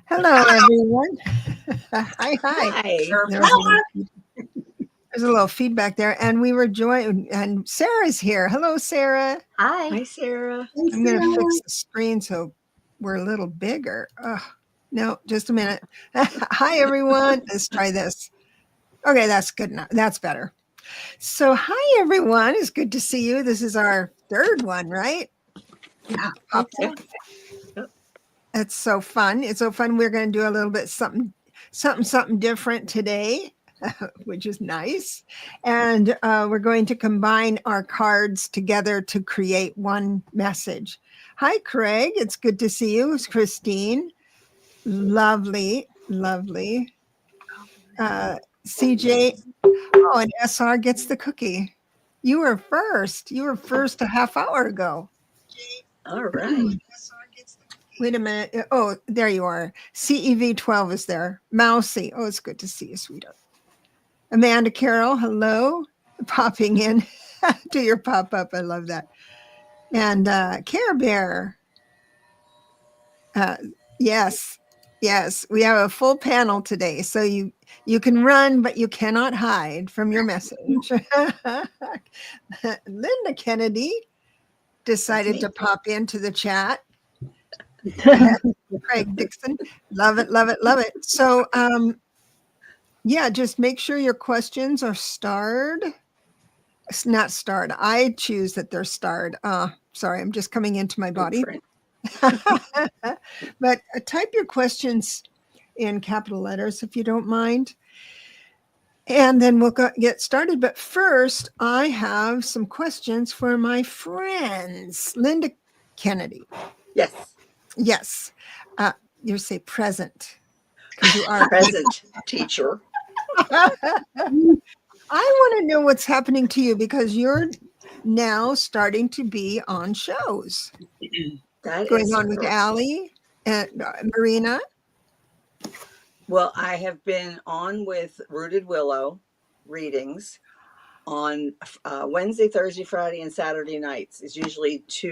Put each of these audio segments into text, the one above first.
Hello, everyone. Hi, hi. Hi. There's a little feedback there, and we were joined, and Sarah's here. Hello, Sarah. Hi, Sarah. I'm going to fix the screen so we're a little bigger. Oh, no, just a minute. Hi, everyone. Let's try this. Okay, that's good enough. That's better. So, hi, everyone. It's good to see you. This is our third one, right? Yeah. Yeah. It's so fun. It's so fun. We're going to do a little bit something different today, which is nice. And we're going to combine our cards together to create one message. Hi, Craig. It's good to see you. It's Christine. Lovely, lovely. CJ. Oh, and SR gets the cookie. You were first. You were first a half hour ago. All right. Wait a minute. Oh, there you are. CEV12 is there. Mousy. Oh, it's good to see you, sweetheart. Amanda Carroll, hello. Popping in. Do your pop-up. I love that. And Care Bear. Yes. We have a full panel today. So you can run, but you cannot hide from your message. Linda Kennedy decided to pop into the chat. Craig Dixon, love it. So, yeah, just make sure your questions are starred. It's not starred. I choose that they're starred. Sorry, I'm just coming into my body. But type your questions in capital letters if you don't mind. And then we'll get started. But first, I have some questions for my friends. Linda Kennedy. Yes. You say present. Because you are present teacher. I want to know what's happening to you because you're now starting to be on shows. Going on with Allie and Marina. Well, I have been on with Rooted Willow readings on Wednesday, Thursday, Friday, and Saturday nights. It's usually 2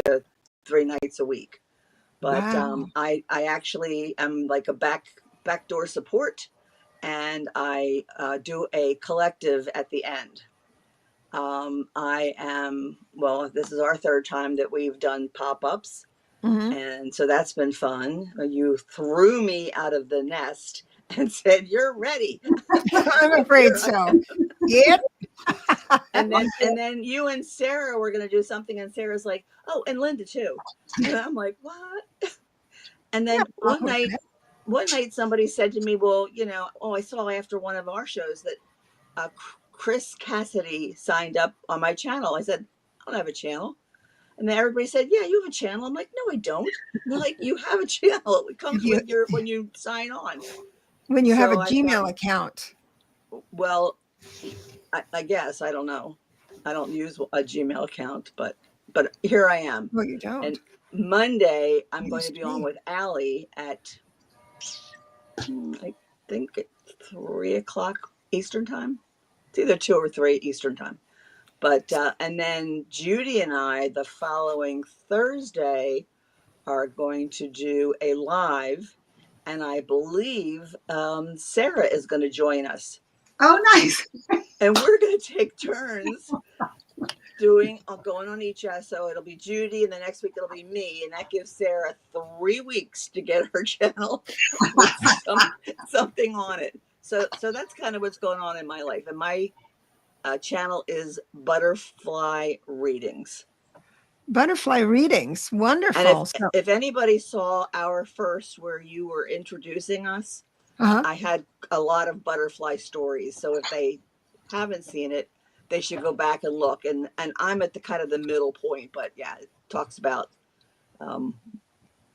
to 3 nights a week. But wow. I actually am like a backdoor support, and I do a collective at the end. This is our third time that we've done pop-ups. Mm-hmm. And so that's been fun. You threw me out of the nest and said, "You're ready." I'm afraid so. Yep. And then you and Sarah were going to do something, and Sarah's like, "Oh, and Linda too." And I'm like, "What?" And then one night somebody said to me, "Well, I saw after one of our shows that Chris Cassidy signed up on my channel." I said, "I don't have a channel." And then everybody said, "Yeah, you have a channel." I'm like, "No, I don't." They're like, "You have a channel. It comes with when you sign on." When you have a Gmail account. Well, I guess, I don't know. I don't use a Gmail account, but here I am. Well, you don't. And Monday, I'm going to be on with Allie at, I think, 3 o'clock Eastern time. It's either 2 or 3 Eastern time. But and then Judy and I, the following Thursday, are going to do a live, and I believe Sara is going to join us. Oh, nice! And we're going to take turns going on each. So it'll be Judy, and the next week it'll be me, and that gives Sara 3 weeks to get her channel with something on it. So that's kind of what's going on in my life, and my channel is Butterfly Readings. Butterfly Readings, wonderful. And if anybody saw our first where you were introducing us, I had a lot of butterfly stories. So if they haven't seen it, they should go back and look. And I'm at the kind of the middle point, but yeah, it talks about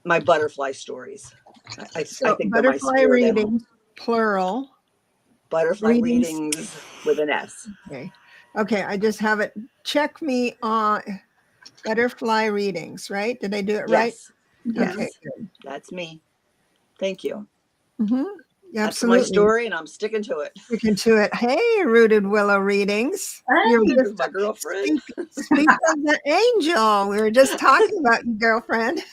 my butterfly stories. I think butterfly readings, plural. Butterfly readings with an S. Okay, I just have it. Check me on Butterfly Readings, right? Did I do it right? Yes. Okay, good. That's me. Thank you. Mm-hmm. That's my story, and I'm sticking to it. Hey, Rooted Willow Readings. You're just my girlfriend. Speak of the angel. We were just talking about you, girlfriend.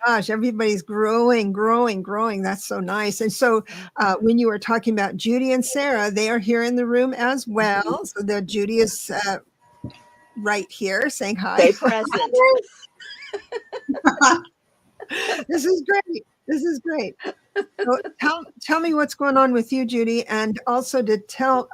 gosh, everybody's growing. That's so nice. And so when you were talking about Judy and Sara, they are here in the room as well. So the Judy is right here saying hi. Stay present. This is great. This is great. So tell me what's going on with you, Judy, and also to tell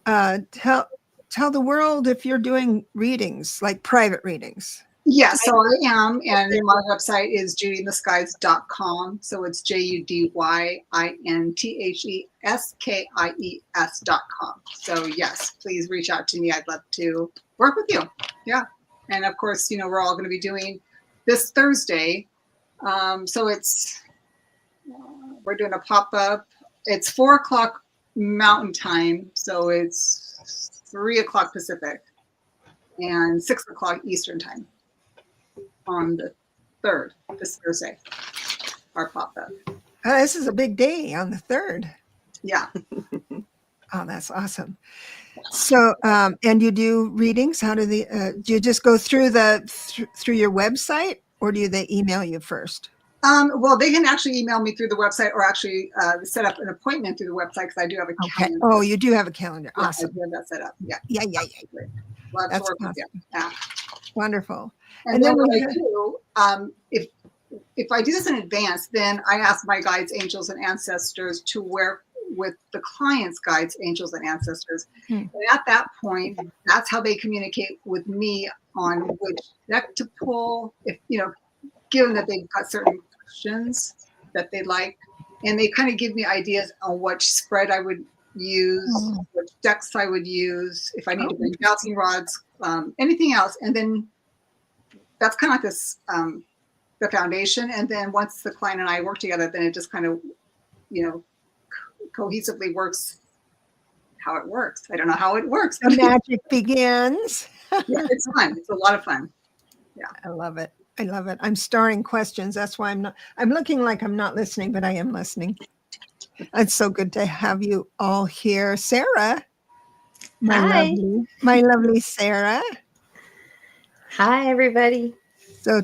the world if you're doing readings, like private readings. Yes, so I am, and my website is judyintheskies.com. So it's JUDYINTHESKIES.com. So yes, please reach out to me. I'd love to work with you. Yeah, and of course, we're all going to be doing this Thursday. So we're doing a pop-up. It's 4:00 Mountain Time, so it's 3:00 Pacific and 6:00 Eastern Time on the 3rd, this Thursday, our pop-up. This is a big day on the 3rd. Yeah. Oh, that's awesome. So, and you do readings? How do do you just go through through your website, or do they email you first? Well, they can actually email me through the website, or actually set up an appointment through the website, because I do have a calendar. Oh, you do have a calendar. Yeah, Awesome. I do have that set up. Yeah. Yeah. Love That's to work with awesome. you. Yeah. Wonderful. And then what I do, if I do this in advance, then I ask my guides, angels, and ancestors to work with the client's guides, angels, and ancestors. And at that point, that's how they communicate with me on which deck to pull. If given that they've got certain questions that they like, and they kind of give me ideas on which spread I would use, which decks I would use, if I need to bring dowsing rods, anything else, and then that's kind of like this, the foundation. And then once the client and I work together, then it just kind of, cohesively works how it works. I don't know how it works. The magic begins. Yeah, it's fun. It's a lot of fun. Yeah. I love it. I'm starring questions. That's why I'm looking like I'm not listening, but I am listening. It's so good to have you all here. Sara, my lovely Sara. Hi, everybody. So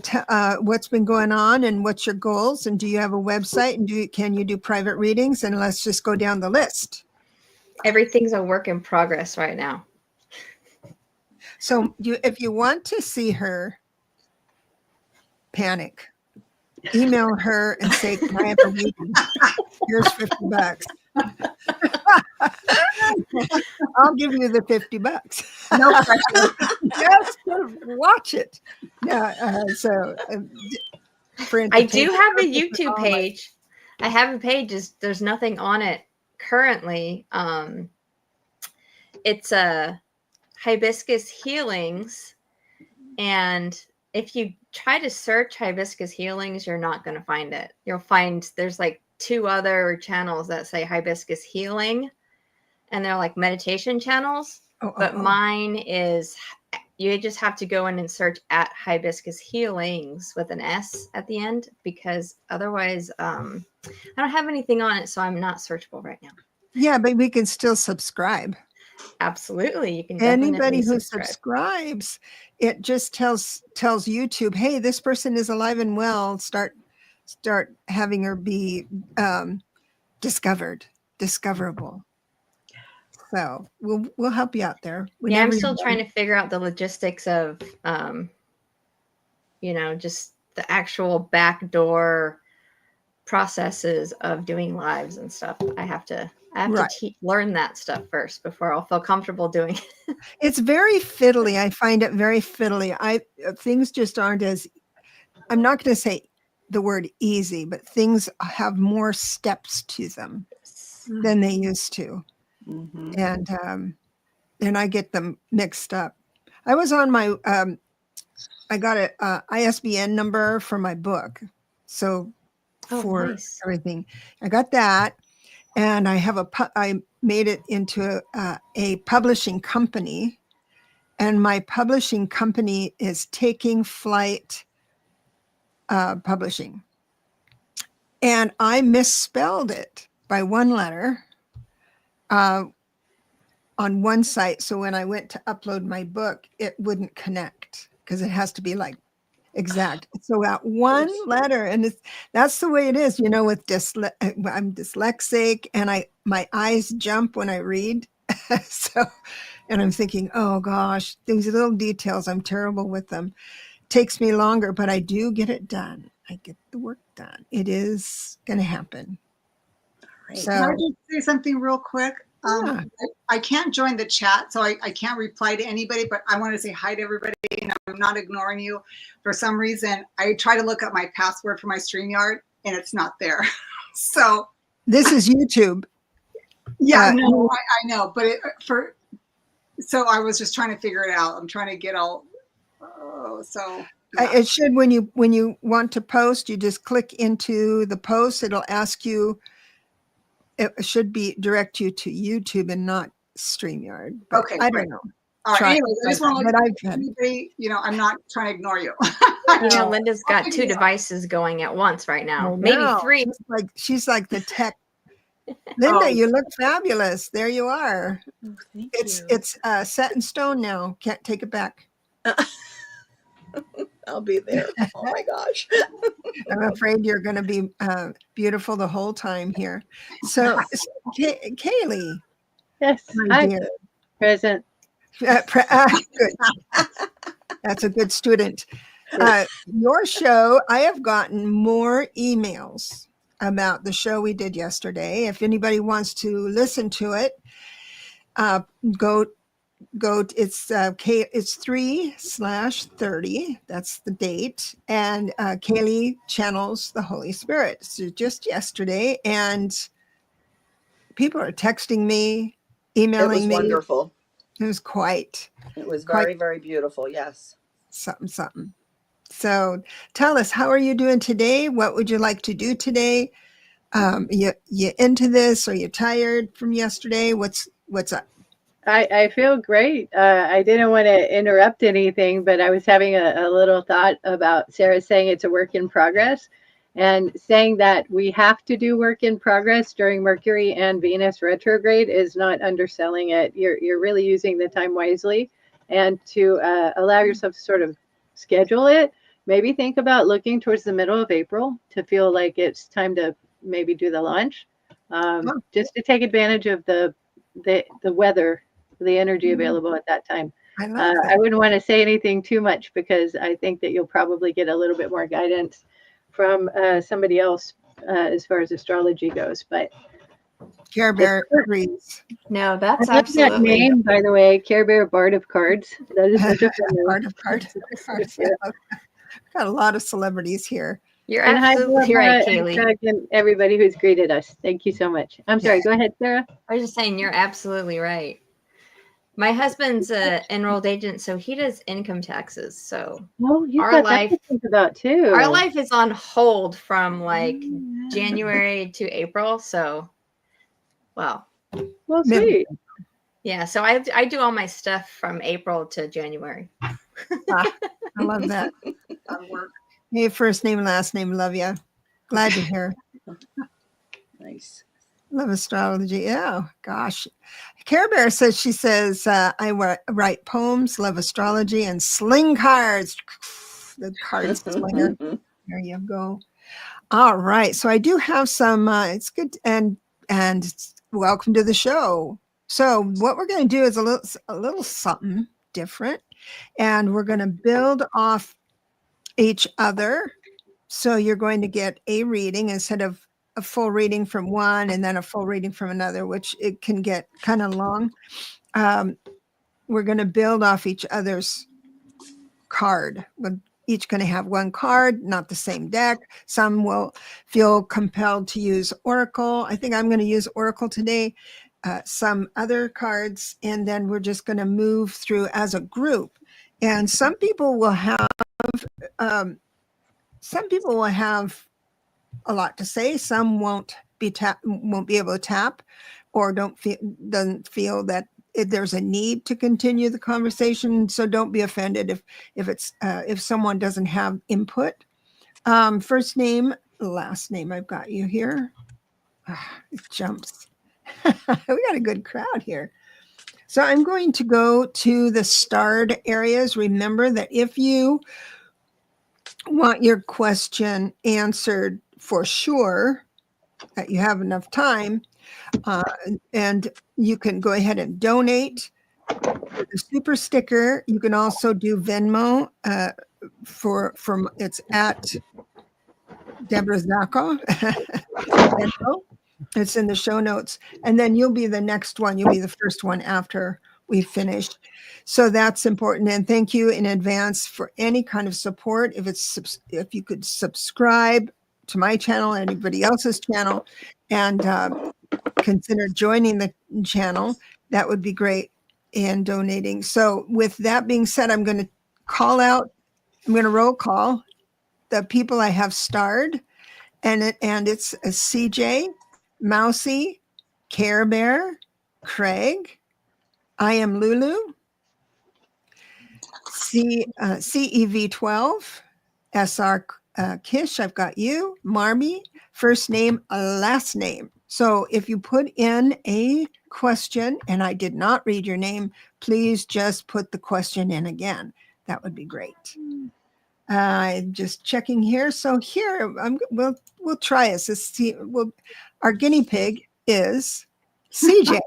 what's been going on, and what's your goals, and do you have a website, and can you do private readings? And let's just go down the list. Everything's a work in progress right now. So if you want to see her panic, email her and say, can I have a reading? Here's $50. I'll give you the $50. No pressure. Just watch it. Yeah. I do have a YouTube page. I have a page. There's nothing on it currently. It's a hibiscus healings, and if you try to search hibiscus healings, you're not going to find it. You'll find there's like 2 other channels that say hibiscus healing, and they're like meditation channels. But mine is, you just have to go in and search at hibiscus healings with an S at the end, because otherwise I don't have anything on it, so I'm not searchable right now. Yeah, but we can still subscribe. Absolutely. You can anybody who subscribes, it just tells YouTube, hey, this person is alive and well. Start having her be discoverable. So we'll help you out there. Yeah, I'm still trying to figure out the logistics of just the actual backdoor processes of doing lives and stuff. I have to learn that stuff first before I'll feel comfortable doing it. It's very fiddly. I find it very fiddly. Things just aren't as, I'm not going to say the word easy, but things have more steps to them than they used to. Mm-hmm. And I get them mixed up. I was on my, I got a ISBN number for my book. So nice. Everything, I got that. And I made it into a publishing company, and my publishing company is Taking Flight Publishing. And I misspelled it by 1 letter on one site. So when I went to upload my book, it wouldn't connect, because it has to be like, exact. So that one letter, and that's the way it is, you know, with I'm dyslexic and my eyes jump when I read. So, and I'm thinking, oh gosh, these little details, I'm terrible with them. Takes me longer, but I do get it done. I get the work done. It is going to happen. Right. So, Can I just say something real quick? Yeah. I can't join the chat, so I can't reply to anybody, but I want to say hi to everybody, and I'm not ignoring you. For some reason, I try to look up my password for my StreamYard, and it's not there. So this is YouTube. yeah, no, I know, but so I was just trying to figure it out. I'm trying to get all, so. Yeah. It should, when you want to post, you just click into the post. It'll ask you, it should direct you to YouTube and not StreamYard. But Okay, I great. don't know. All right. Try it Anyways, I just like want to that, let but I've had- anybody, you know, I'm not trying to ignore you. You know, Linda's got 2 devices going at once right now. I Maybe know. 3. She's like the tech. Linda, Oh. you look fabulous. There you are. Oh, thank It's you. set in stone now. Can't take it back. I'll be there. Oh my gosh. I'm afraid you're going to be beautiful the whole time here. So, Kayleigh, Yes. my Hi. dear. Present. Good. That's a good student. Your show, I have gotten more emails about the show we did yesterday. If anybody wants to listen to it, go. It's it's 3/30. That's the date, and Kayleigh channels the Holy Spirit. So just yesterday, and people are texting me, emailing It was me. wonderful. It was quite. It was very, very beautiful. Yes. Something. So tell us, how are you doing today? What would you like to do today? You into this? Are you tired from yesterday? What's up? I feel great. I didn't want to interrupt anything, but I was having a little thought about Sarah saying it's a work in progress and saying that we have to do work in progress during Mercury and Venus retrograde is not underselling it. You're really using the time wisely, and to allow yourself to sort of schedule it. Maybe think about looking towards the middle of April to feel like it's time to maybe do the launch, just to take advantage of the weather, the energy available at that time. I love that. I wouldn't want to say anything too much because I think that you'll probably get a little bit more guidance from somebody else as far as astrology goes. But Care Bear agrees. No, that's I love that absolutely. name, by the way, Care Bear Bard of Cards. That is such a fun name. Part of cards. Yeah. Got a lot of celebrities here. You're And hi, absolutely Debra right, and Kayleigh. Doug and everybody who's greeted us. Thank you so much. I'm sorry. Go ahead, Sarah. I was just saying, you're absolutely right. My husband's an enrolled agent, so he does income taxes. So Oh, you've Our got that life- to think about too. our life is on hold from like January to April. So, well, Well, Middle. sweet. yeah. So I do all my stuff from April to January. I love that. That'll work. Hey, first name, last name, love you. Glad to hear. Nice. Love astrology. Yeah, gosh. Care Bear says, she says, I write poems, love astrology, and sling cards. The card slinger. There you go. All right. So I do have some, it's good. And welcome to the show. So what we're going to do is a little something different. And we're going to build off each other. So you're going to get a reading instead of a full reading from one and then a full reading from another, which it can get kind of long. We're going to build off each other's card. We're each going to have one card, not the same deck. Some will feel compelled to use Oracle. I think I'm going to use Oracle today. Some other cards, and then we're just going to move through as a group. And some people will have a lot to say. Some won't be able to tap, or doesn't feel that there's a need to continue the conversation. So don't be offended if someone doesn't have input. First name, last name. I've got you here. It jumps. We got a good crowd here. So I'm going to go to the starred areas. Remember that if you want your question answered for sure, that you have enough time, and you can go ahead and donate for the super sticker. You can also do Venmo from it's at Debra Zachau. Venmo. It's in the show notes. And then you'll be the next one. You'll be the first one after we finish. So that's important. And thank you in advance for any kind of support. If you could subscribe to my channel, anybody else's channel, and consider joining the channel, that would be great, and donating. So with that being said, I'm going to roll call the people I have starred, and it's a CJ, Mousy, Care Bear, Craig, I am Lulu, CEV12, SR Kish, I've got you, Marmy, first name, last name. So if you put in a question and I did not read your name, please just put the question in again. That would be great. Just checking here. So here, we'll try this. Our guinea pig is CJ.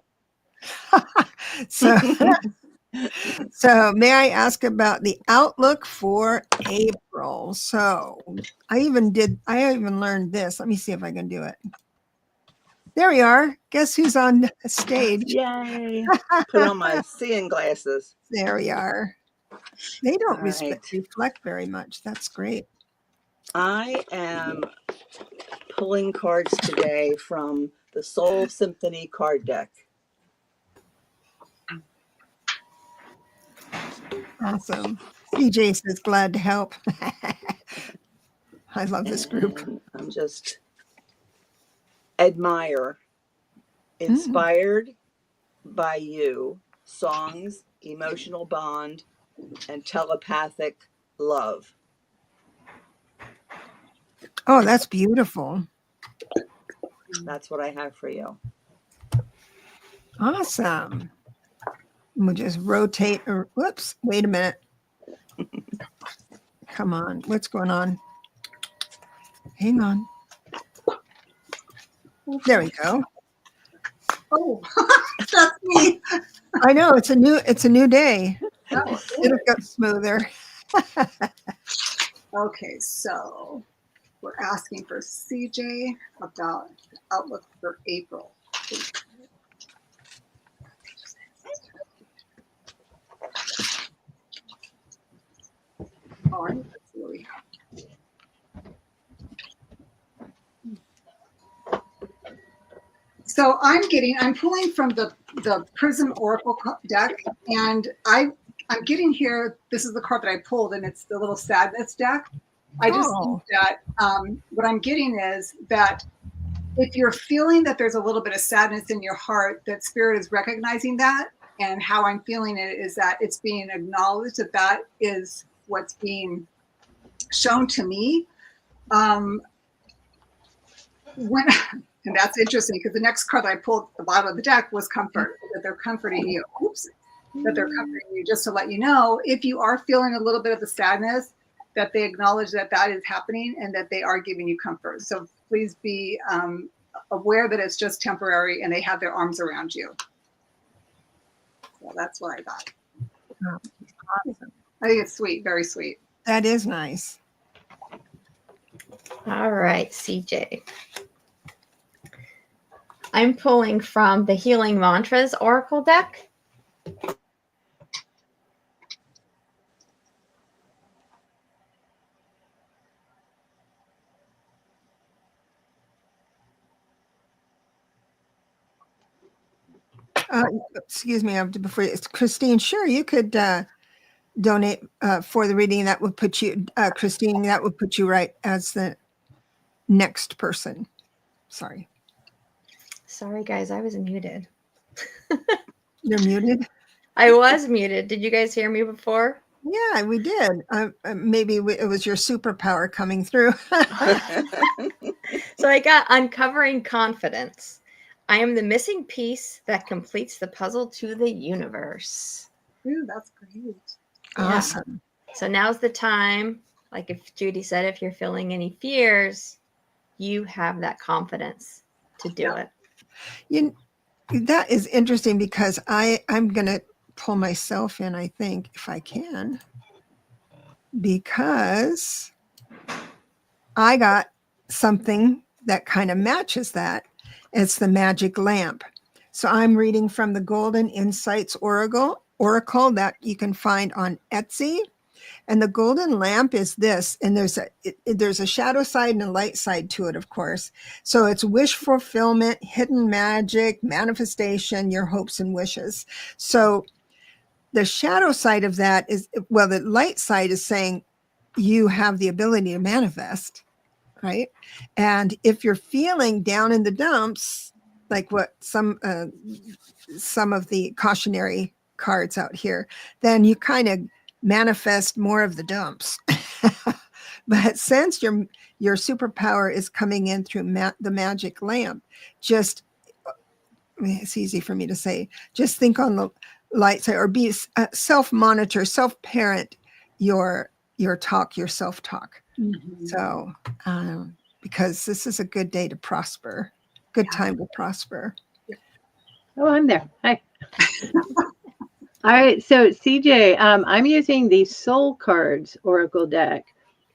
So may I ask about the outlook for April? So I even learned this. Let me see if I can do it. There we are. Guess who's on stage? Yay. Put on my seeing glasses. There we are. They don't Right. reflect very much. That's great. I am pulling cards today from the Soul Symphony card deck. Awesome. CJ says glad to help. I love this group. And I'm just admire, inspired by you, songs, emotional bond, and telepathic love. Oh, that's beautiful. That's what I have for you. Awesome. We'll just rotate. Whoops, wait a minute. Come on. What's going on? Hang on. There we go. Oh, that's me. I know it's a new day. Oh, It'll get smoother. okay, so we're asking for CJ about the outlook for April. All right, let's see what we have. So I'm pulling from the Prism Oracle deck, and I'm getting here, this is the card that I pulled, and it's the little sadness deck. I just think that what I'm getting is that if you're feeling that there's a little bit of sadness in your heart, that Spirit is recognizing that, and how I'm feeling it is that it's being acknowledged that is what's being shown to me. And that's interesting because the next card that I pulled at the bottom of the deck was comfort, that they're comforting you. Oops. That they're comforting you, just to let you know, if you are feeling a little bit of the sadness, that they acknowledge that is happening and that they are giving you comfort. So please be aware that it's just temporary and they have their arms around you. So that's what I got. Awesome. I think it's sweet, very sweet. That is nice. All right, CJ. I'm pulling from the Healing Mantras Oracle deck. Excuse me, before it's Christine. Sure, you could donate for the reading. That would put you, Christine. That would put you right as the next person. Sorry. Sorry, guys, I was muted. You're muted. I was muted. Did you guys hear me before? Yeah, we did. Maybe it was your superpower coming through. So I got Uncovering Confidence. I am the missing piece that completes the puzzle to the universe. Ooh, that's great. Awesome. So now's the time Like if Judy said, if you're feeling any fears, you have that confidence to do it. That is interesting because I'm going to pull myself in, I think, if I can, because I got something that kind of matches that. It's the magic lamp. So I'm reading from the Golden Insights Oracle that you can find on Etsy. And the golden lamp is this, and there's a shadow side and a light side to it, of course. So it's wish fulfillment, hidden magic, manifestation, your hopes and wishes. So the shadow side of that is, well, the light side is saying you have the ability to manifest, right? And if you're feeling down in the dumps, like what some of the cautionary cards out here, then you kind of manifest more of the dumps. But since your superpower is coming in through the magic lamp, just, it's easy for me to say, just think on the light side, or be self-monitor, self-parent your talk, your self-talk. Mm-hmm. So because this is a good day to prosper, good time to prosper. Oh, I'm there. Hi. All right. So CJ, I'm using the Soul Cards Oracle deck.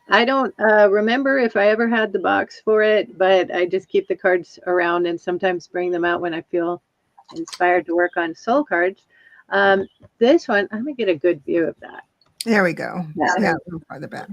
I don't remember if I ever had the box for it, but I just keep the cards around and sometimes bring them out when I feel inspired to work on soul cards. This one, I'm going to get a good view of that. There we go. Yeah. A little farther back.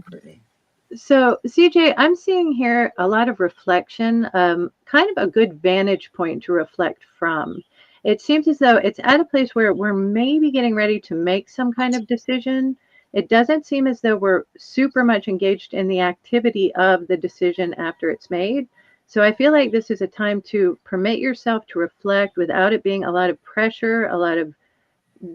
So CJ, I'm seeing here a lot of reflection, kind of a good vantage point to reflect from. It seems as though it's at a place where we're maybe getting ready to make some kind of decision. It doesn't seem as though we're super much engaged in the activity of the decision after it's made. So I feel like this is a time to permit yourself to reflect without it being a lot of pressure, a lot of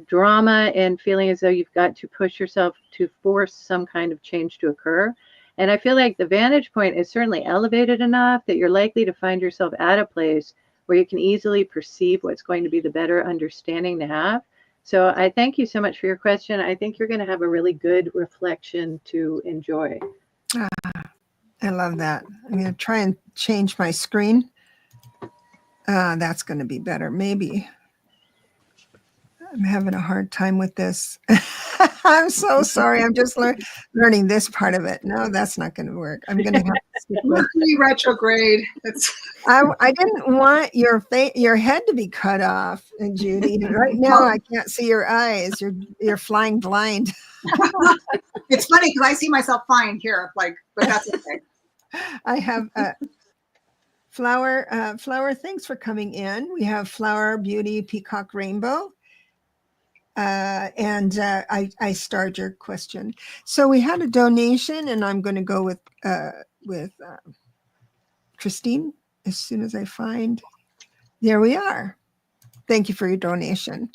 drama, and feeling as though you've got to push yourself to force some kind of change to occur. And I feel like the vantage point is certainly elevated enough that you're likely to find yourself at a place where you can easily perceive what's going to be the better understanding to have. So I thank you so much for your question. I think you're going to have a really good reflection to enjoy. I love that. I'm going to try and change my screen. That's going to be better. Maybe. I'm having a hard time with this. I'm so sorry. I'm just learning this part of it. No, that's not going to work. I'm going to have to stick with Mercury retrograde. I didn't want your head to be cut off, Judy. Right now, I can't see your eyes. You're flying blind. It's funny because I see myself fine here, but that's okay. I have Flower. Thanks for coming in. We have Flower Beauty Peacock Rainbow. And I starred your question. So we had a donation, and I'm going to go with Christine as soon as I find. There we are. Thank you for your donation.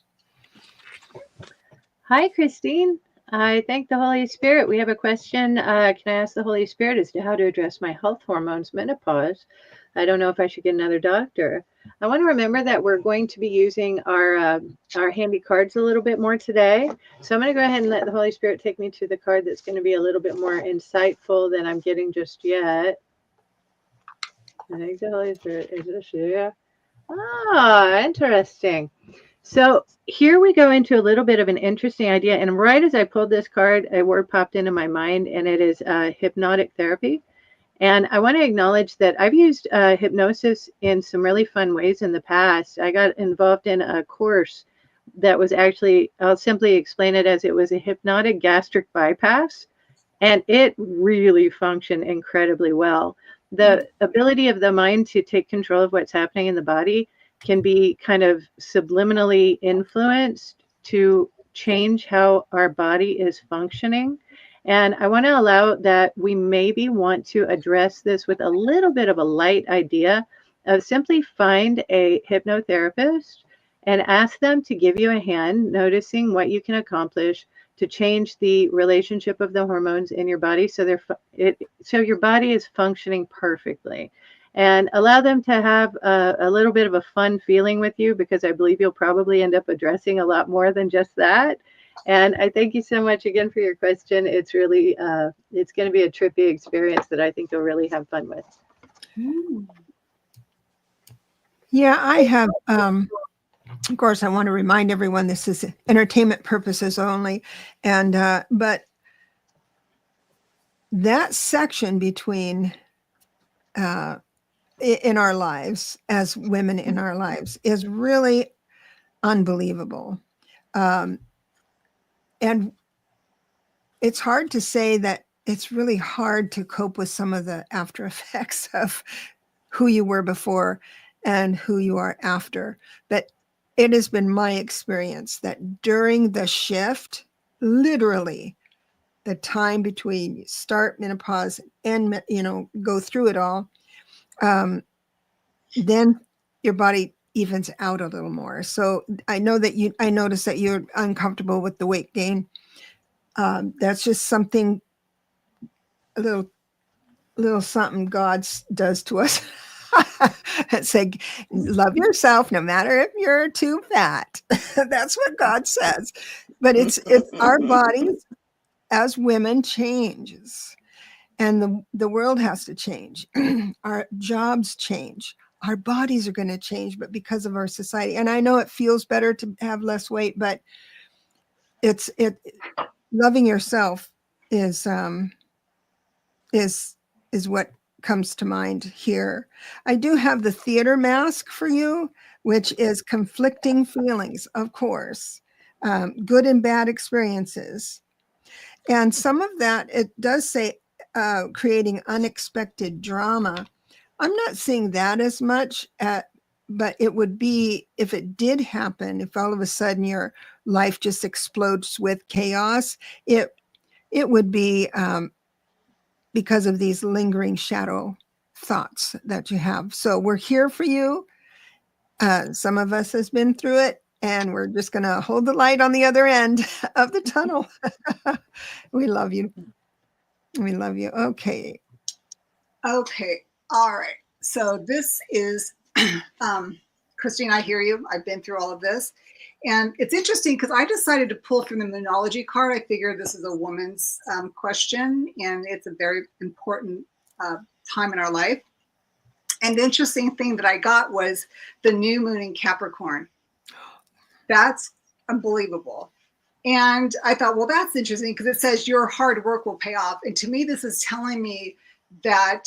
Hi, Christine. I thank the Holy Spirit. We have a question. Can I ask the Holy Spirit as to how to address my health hormones, menopause? I don't know if I should get another doctor. I want to remember that we're going to be using our handy cards a little bit more today. So I'm going to go ahead and let the Holy Spirit take me to the card that's going to be a little bit more insightful than I'm getting just yet. I think the Holy Spirit is this here. Ah, interesting. So here we go into a little bit of an interesting idea. And right as I pulled this card, a word popped into my mind, and it is hypnotic therapy. And I want to acknowledge that I've used hypnosis in some really fun ways in the past. I got involved in a course that was actually, I'll simply explain it as it was a hypnotic gastric bypass. And it really functioned incredibly well. The ability of the mind to take control of what's happening in the body can be kind of subliminally influenced to change how our body is functioning. And I want to allow that we maybe want to address this with a little bit of a light idea of simply find a hypnotherapist and ask them to give you a hand, noticing what you can accomplish to change the relationship of the hormones in your body so your body is functioning perfectly. And allow them to have a little bit of a fun feeling with you, because I believe you'll probably end up addressing a lot more than just that. And I thank you so much again for your question. It's really, it's going to be a trippy experience that I think you'll really have fun with. Yeah, I have, of course, I want to remind everyone this is entertainment purposes only. And, but that section between, in our lives, as women in our lives, is really unbelievable. And it's hard to say that it's really hard to cope with some of the after effects of who you were before and who you are after. But it has been my experience that during the shift, literally the time between you start menopause and, go through it all, then your body evens out a little more. So I noticed that you're uncomfortable with the weight gain. That's just something, a little something God does to us. Say, love yourself no matter if you're too fat. That's what God says. But it's our bodies as women changes, and the world has to change. Our jobs change. Our bodies are going to change, but because of our society. And I know it feels better to have less weight, but it's loving yourself is what comes to mind here. I do have the theater mask for you, which is conflicting feelings, of course, good and bad experiences. And some of that, it does say creating unexpected drama. I'm not seeing that as much, but it would be, if it did happen, if all of a sudden your life just explodes with chaos, it would be because of these lingering shadow thoughts that you have. So we're here for you. Some of us has been through it, and we're just going to hold the light on the other end of the tunnel. We love you. We love you. Okay. Okay. All right. So this is, Christine, I hear you. I've been through all of this. And it's interesting because I decided to pull from the Moonology card. I figured this is a woman's question, and it's a very important time in our life. And the interesting thing that I got was the new moon in Capricorn. That's unbelievable. And I thought, well, that's interesting because it says your hard work will pay off. And to me, this is telling me that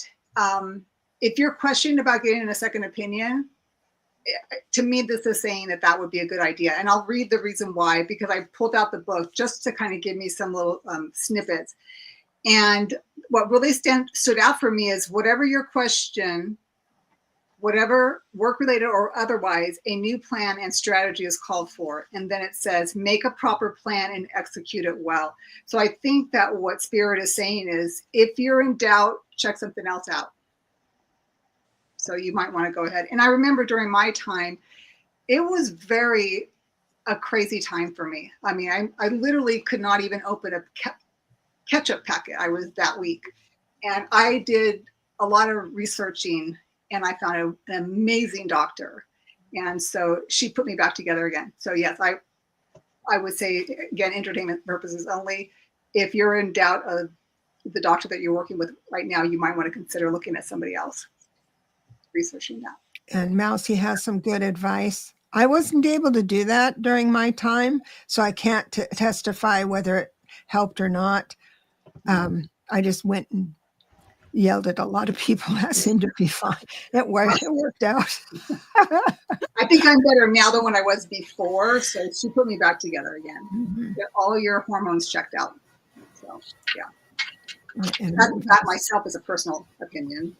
if you're questioning about getting a second opinion, to me, this is saying that that would be a good idea. And I'll read the reason why, because I pulled out the book just to kind of give me some little snippets. And what really stood out for me is whatever your question, whatever work-related or otherwise, a new plan and strategy is called for. And then it says, make a proper plan and execute it well. So I think that what Spirit is saying is, if you're in doubt, check something else out. So you might want to go ahead. And I remember during my time, it was a crazy time for me. I mean, I literally could not even open a ketchup packet. I was that weak. And I did a lot of researching, and I found an amazing doctor. And so she put me back together again. So yes, I would say, again, entertainment purposes only. If you're in doubt of the doctor that you're working with right now, you might want to consider looking at somebody else, researching that. And Mousy has some good advice. I wasn't able to do that during my time, so I can't testify whether it helped or not. I just went and yelled at a lot of people. That seemed to be fine. It worked out. I think I'm better now than when I was before. So she put me back together again. Mm-hmm. Get all your hormones checked out. So yeah, that myself is a personal opinion.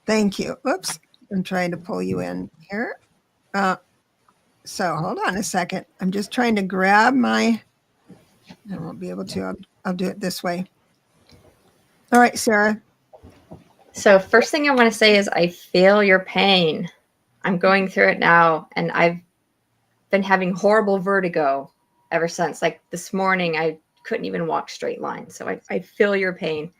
Thank you. Oops, I'm trying to pull you in here. So hold on a second. I'm just trying to grab I won't be able to. I'll do it this way. All right, Sara. So first thing I want to say is I feel your pain. I'm going through it now, and I've been having horrible vertigo ever since. Like this morning, I couldn't even walk straight lines. So I feel your pain.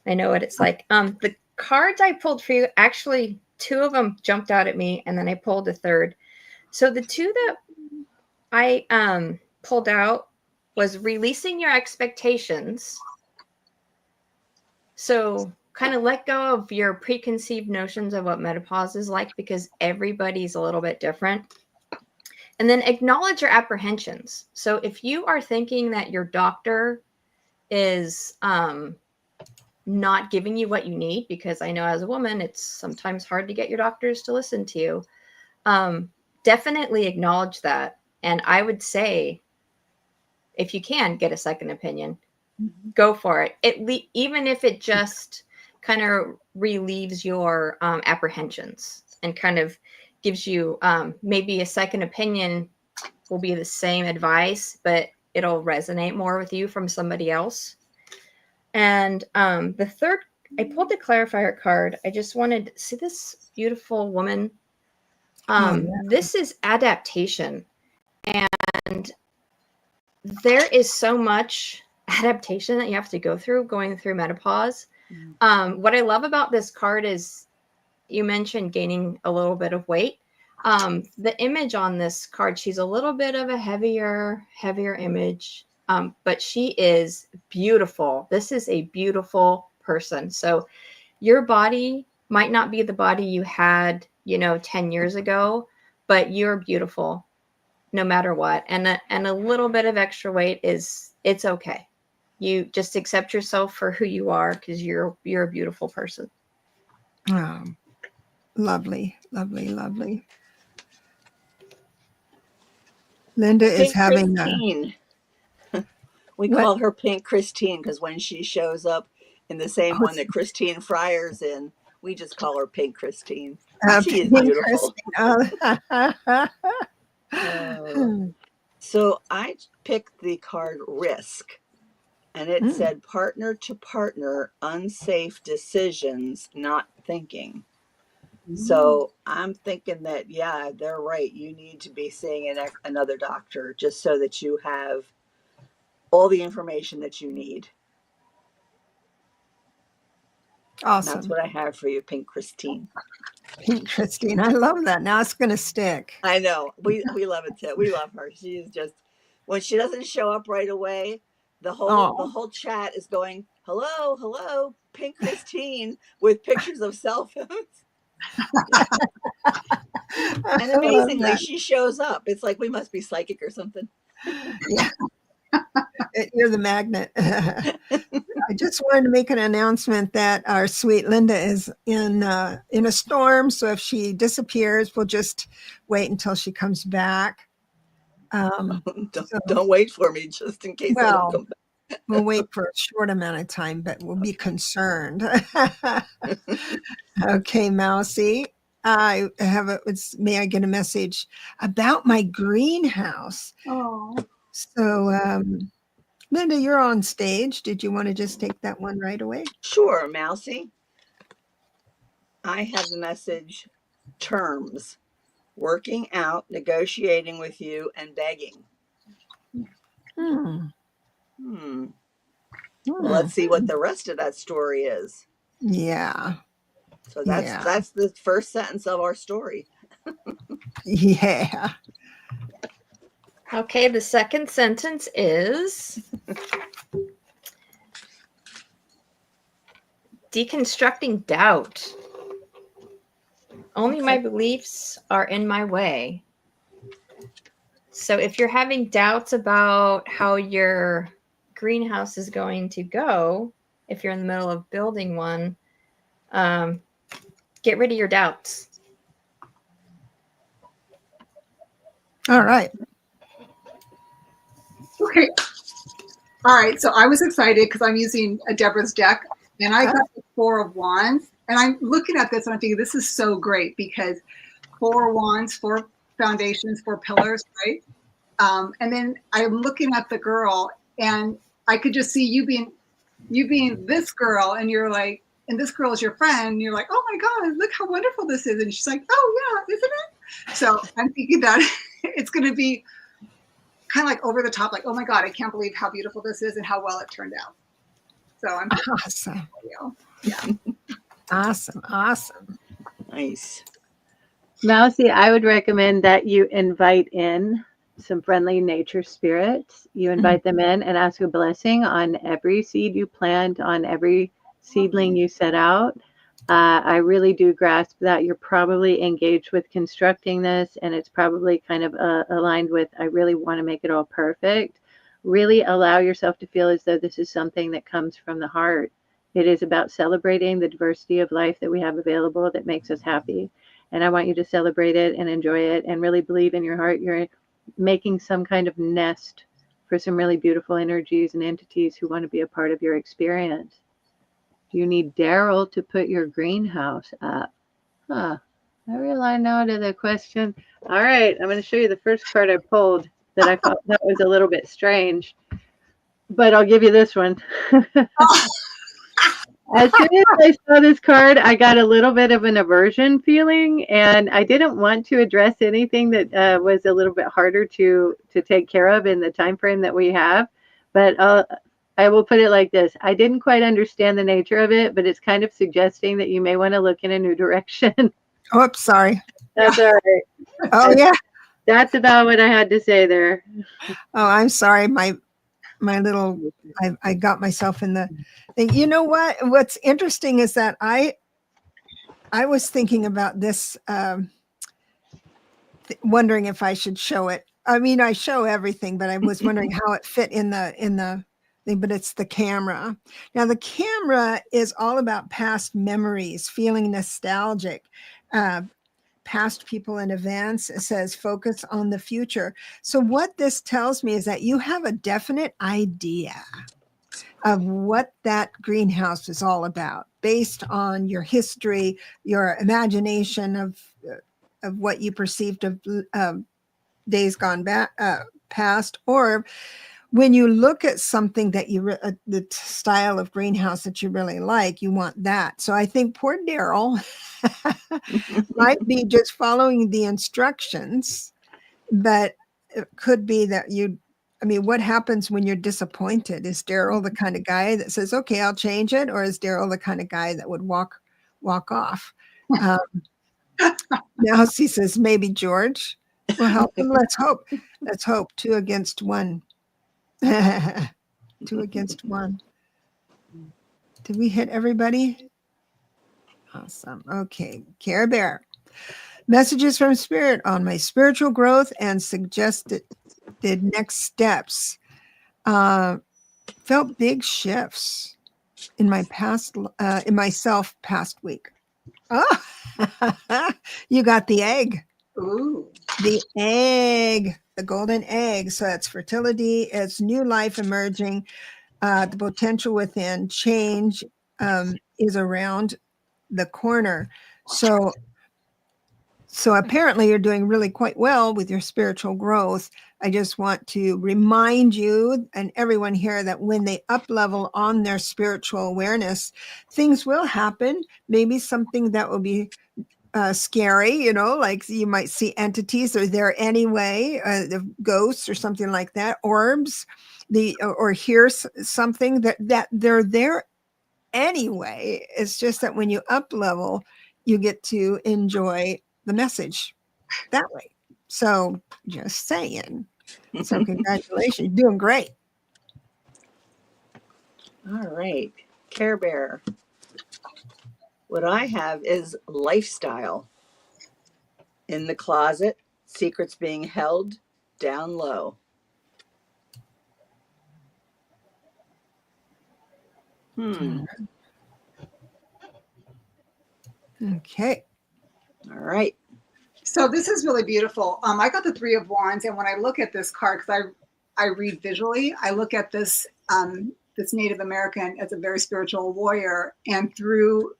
I know what it's like. The cards I pulled for you, actually, 2 of them jumped out at me, and then I pulled a third. So the two that I pulled out was releasing your expectations. So kind of let go of your preconceived notions of what menopause is like, because everybody's a little bit different. And then acknowledge your apprehensions. So if you are thinking that your doctor is not giving you what you need, because I know as a woman, it's sometimes hard to get your doctors to listen to you, definitely acknowledge that. And I would say, if you can get a second opinion, go for it. Even if it just kind of relieves your apprehensions and kind of gives you maybe a second opinion will be the same advice, but it'll resonate more with you from somebody else. And the third, I pulled the clarifier card. I just wanted to see this beautiful woman. This is adaptation. And there is so much adaptation that you have to go through going through menopause. What I love about this card is you mentioned gaining a little bit of weight. The image on this card, she's a little bit of a heavier image, but she is beautiful. This is a beautiful person. So your body might not be the body you had, 10 years ago, but you're beautiful no matter what. And a little bit of extra weight it's okay. You just accept yourself for who you are, because you're a beautiful person. Oh, lovely, lovely, lovely. Linda is Pink having Christine. We what? call her Pink Christine because when she shows up in the same one that Christine Fryer's in, we just call her Pink Christine. She is Pink beautiful. Christine. So I picked the card Risk, and it said partner to partner, unsafe decisions, not thinking. So I'm thinking that, yeah, they're right. You need to be seeing another doctor just so that you have all the information that you need. Awesome. That's what I have for you, Pink Christine. Pink Christine. I love that. Now it's going to stick. I know. We love it too. We love her. She is just, when she doesn't show up right away, the whole chat is going, hello, Pink Christine, with pictures of cell phones. And amazingly, she shows up. It's like we must be psychic or something. Yeah. You're the magnet. I just wanted to make an announcement that our sweet Linda is in a storm. So if she disappears, we'll just wait until she comes back. Don't wait for me, just in case I don't come back. We'll wait for a short amount of time, but we'll be concerned. Okay, Mousy. I have may I get a message about my greenhouse? Oh. So, Linda, you're on stage. Did you want to just take that one right away? Sure, Mousy. I have the message terms, working out, negotiating with you, and begging. Well, let's see what the rest of that story is. Yeah. So that's the first sentence of our story. Yeah. Okay, the second sentence is deconstructing doubt. Only my beliefs are in my way. So if you're having doubts about how your greenhouse is going to go, if you're in the middle of building one, get rid of your doubts. All right. Okay. All right. So I was excited because I'm using a Debra's deck, and I got the Four of Wands. And I'm looking at this and I'm thinking, this is so great because Four Wands, 4 foundations, 4 pillars, right? And then I'm looking at the girl, and I could just see you being this girl, and you're like, and this girl is your friend. And you're like, oh my God, look how wonderful this is. And she's like, oh yeah, isn't it? So I'm thinking that it's going to be kind of like over the top, like, oh my God, I can't believe how beautiful this is and how well it turned out. So I'm awesome. Yeah. Awesome. Nice. Mousy, I would recommend that you invite in some friendly nature spirits. You invite them in and ask a blessing on every seed you plant, on every seedling you set out. I really do grasp that you're probably engaged with constructing this, and it's probably kind of aligned with, I really want to make it all perfect. Really allow yourself to feel as though this is something that comes from the heart. It is about celebrating the diversity of life that we have available that makes us happy. And I want you to celebrate it and enjoy it and really believe in your heart you're making some kind of nest for some really beautiful energies and entities who want to be a part of your experience. Do you need Daryl to put your greenhouse up? Huh. I realize now to the question. All right, I'm going to show you the first card I pulled that I thought that was a little bit strange, but I'll give you this one. As soon as I saw this card, I got a little bit of an aversion feeling, and I didn't want to address anything that was a little bit harder to take care of in the time frame that we have. But I will put it like this: I didn't quite understand the nature of it, but it's kind of suggesting that you may want to look in a new direction. Oops, sorry. That's all right. Oh yeah. That's about what I had to say there. Oh, I'm sorry. My little, I got myself in the thing. You know what? What's interesting is that I was thinking about this, wondering if I should show it. I mean, I show everything, but I was wondering how it fit in the thing. But it's the camera. Now, the camera is all about past memories, feeling nostalgic. Past people and events. It says focus on the future. So what this tells me is that you have a definite idea of what that greenhouse is all about based on your history, your imagination of what you perceived of days gone back, past, or when you look at something that you the style of greenhouse that you really like, you want that. So I think poor Daryl might be just following the instructions, but it could be that I mean, what happens when you're disappointed? Is Daryl the kind of guy that says, okay, I'll change it? Or is Daryl the kind of guy that would walk off? Now he says, maybe George will help him. Let's hope. 2 against 1. 2 against 1. Did we hit everybody? Awesome. Okay. Care Bear. Messages from Spirit on my spiritual growth and suggested next steps. Felt big shifts in my in myself past week. Oh, you got the egg. Ooh. The egg, the golden egg. So that's fertility, it's new life emerging. The potential within change is around the corner. So apparently you're doing really quite well with your spiritual growth. I just want to remind you and everyone here that when they up level on their spiritual awareness, things will happen. Maybe something that will be scary, like you might see entities are there anyway, the ghosts or something like that, orbs, or hear something that they're there anyway. It's just that when you up level, you get to enjoy the message that way. So just saying. So congratulations, you're doing great. All right, Care Bear. What I have is lifestyle. In the closet, secrets being held down low. Okay. All right. So this is really beautiful. I got the 3 of Wands, and when I look at this card, because I read visually, I look at this this Native American as a very spiritual warrior, and through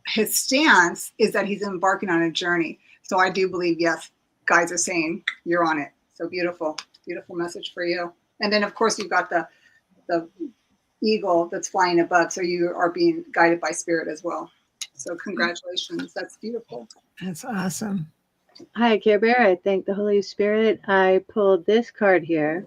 his stance is that he's embarking on a journey. So I do believe, yes, guides are saying you're on it. So beautiful, beautiful message for you. And then of course you've got the eagle that's flying above, so you are being guided by spirit as well. So congratulations, that's beautiful. That's awesome. Hi, Care Bear. I thank the Holy Spirit. I pulled this card here.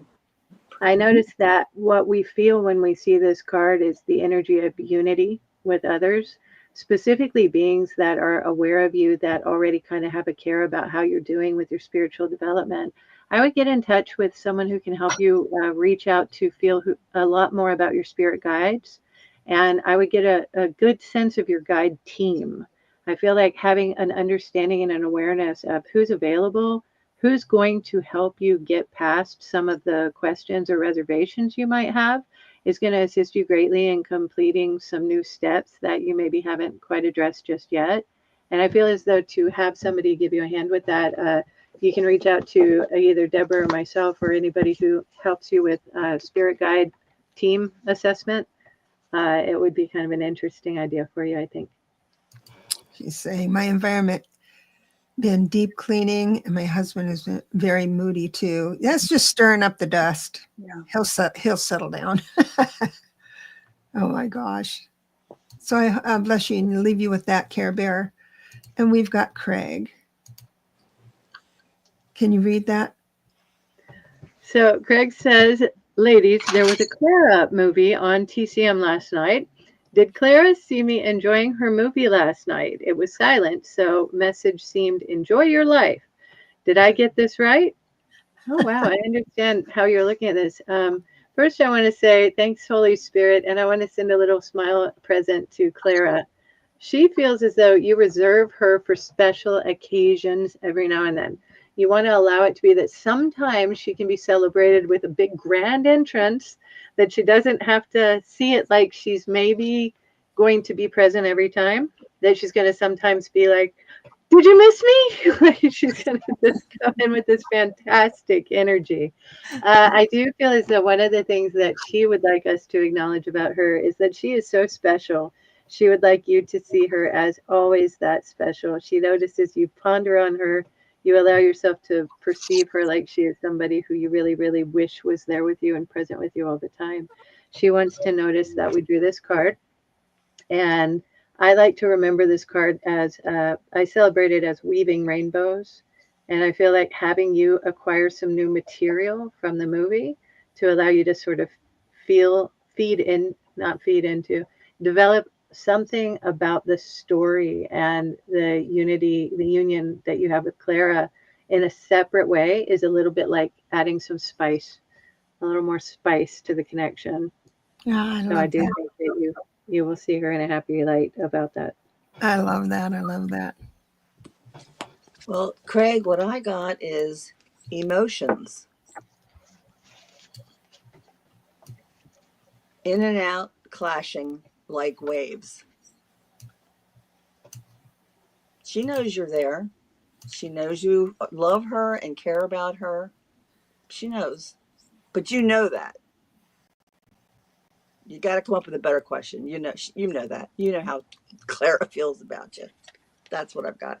I noticed that what we feel when we see this card is the energy of unity with others. specifically beings that are aware of you, that already kind of have a care about how you're doing with your spiritual development, I would get in touch with someone who can help you reach out to feel a lot more about your spirit guides. And I would get a good sense of your guide team. I feel like having an understanding and an awareness of who's available, who's going to help you get past some of the questions or reservations you might have, is going to assist you greatly in completing some new steps that you maybe haven't quite addressed just yet. And I feel as though to have somebody give you a hand with that, you can reach out to either Debra or myself or anybody who helps you with spirit guide team assessment. It would be kind of an interesting idea for you, I think. She's saying my environment been deep cleaning, and my husband has been very moody too. That's just stirring up the dust. Yeah. He'll settle down. Oh my gosh. So I bless you and leave you with that, Care Bear. And we've got Craig. Can you read that? So Craig says, ladies, there was a Clara movie on TCM last night. Did Clara see me enjoying her movie last night? It was silent, so message seemed, enjoy your life. Did I get this right? Oh, wow. I understand how you're looking at this. First, I want to say thanks, Holy Spirit, and I want to send a little smile present to Clara. She feels as though you reserve her for special occasions every now and then. You want to allow it to be that sometimes she can be celebrated with a big grand entrance, that she doesn't have to see it like she's maybe going to be present every time, that she's going to sometimes be like, did you miss me? She's going to just come in with this fantastic energy. I do feel as though one of the things that she would like us to acknowledge about her is that she is so special. She would like you to see her as always that special. She notices you ponder on her. You allow yourself to perceive her like she is somebody who you really, really wish was there with you and present with you all the time. She wants to notice that we drew this card. And I like to remember this card as I celebrate it as weaving rainbows. And I feel like having you acquire some new material from the movie to allow you to sort of develop something about the story and the unity, the union that you have with Clara in a separate way is a little bit like adding some spice, a little more spice to the connection. Yeah, So I do think that you will see her in a happy light about that. I love that. I love that. Well, Craig, what I got is emotions. In and out, clashing like waves. She knows you're there. She knows you love her and care about her. She knows. But you know that. You got to come up with a better question. You know that. You know how Clara feels about you. That's what I've got.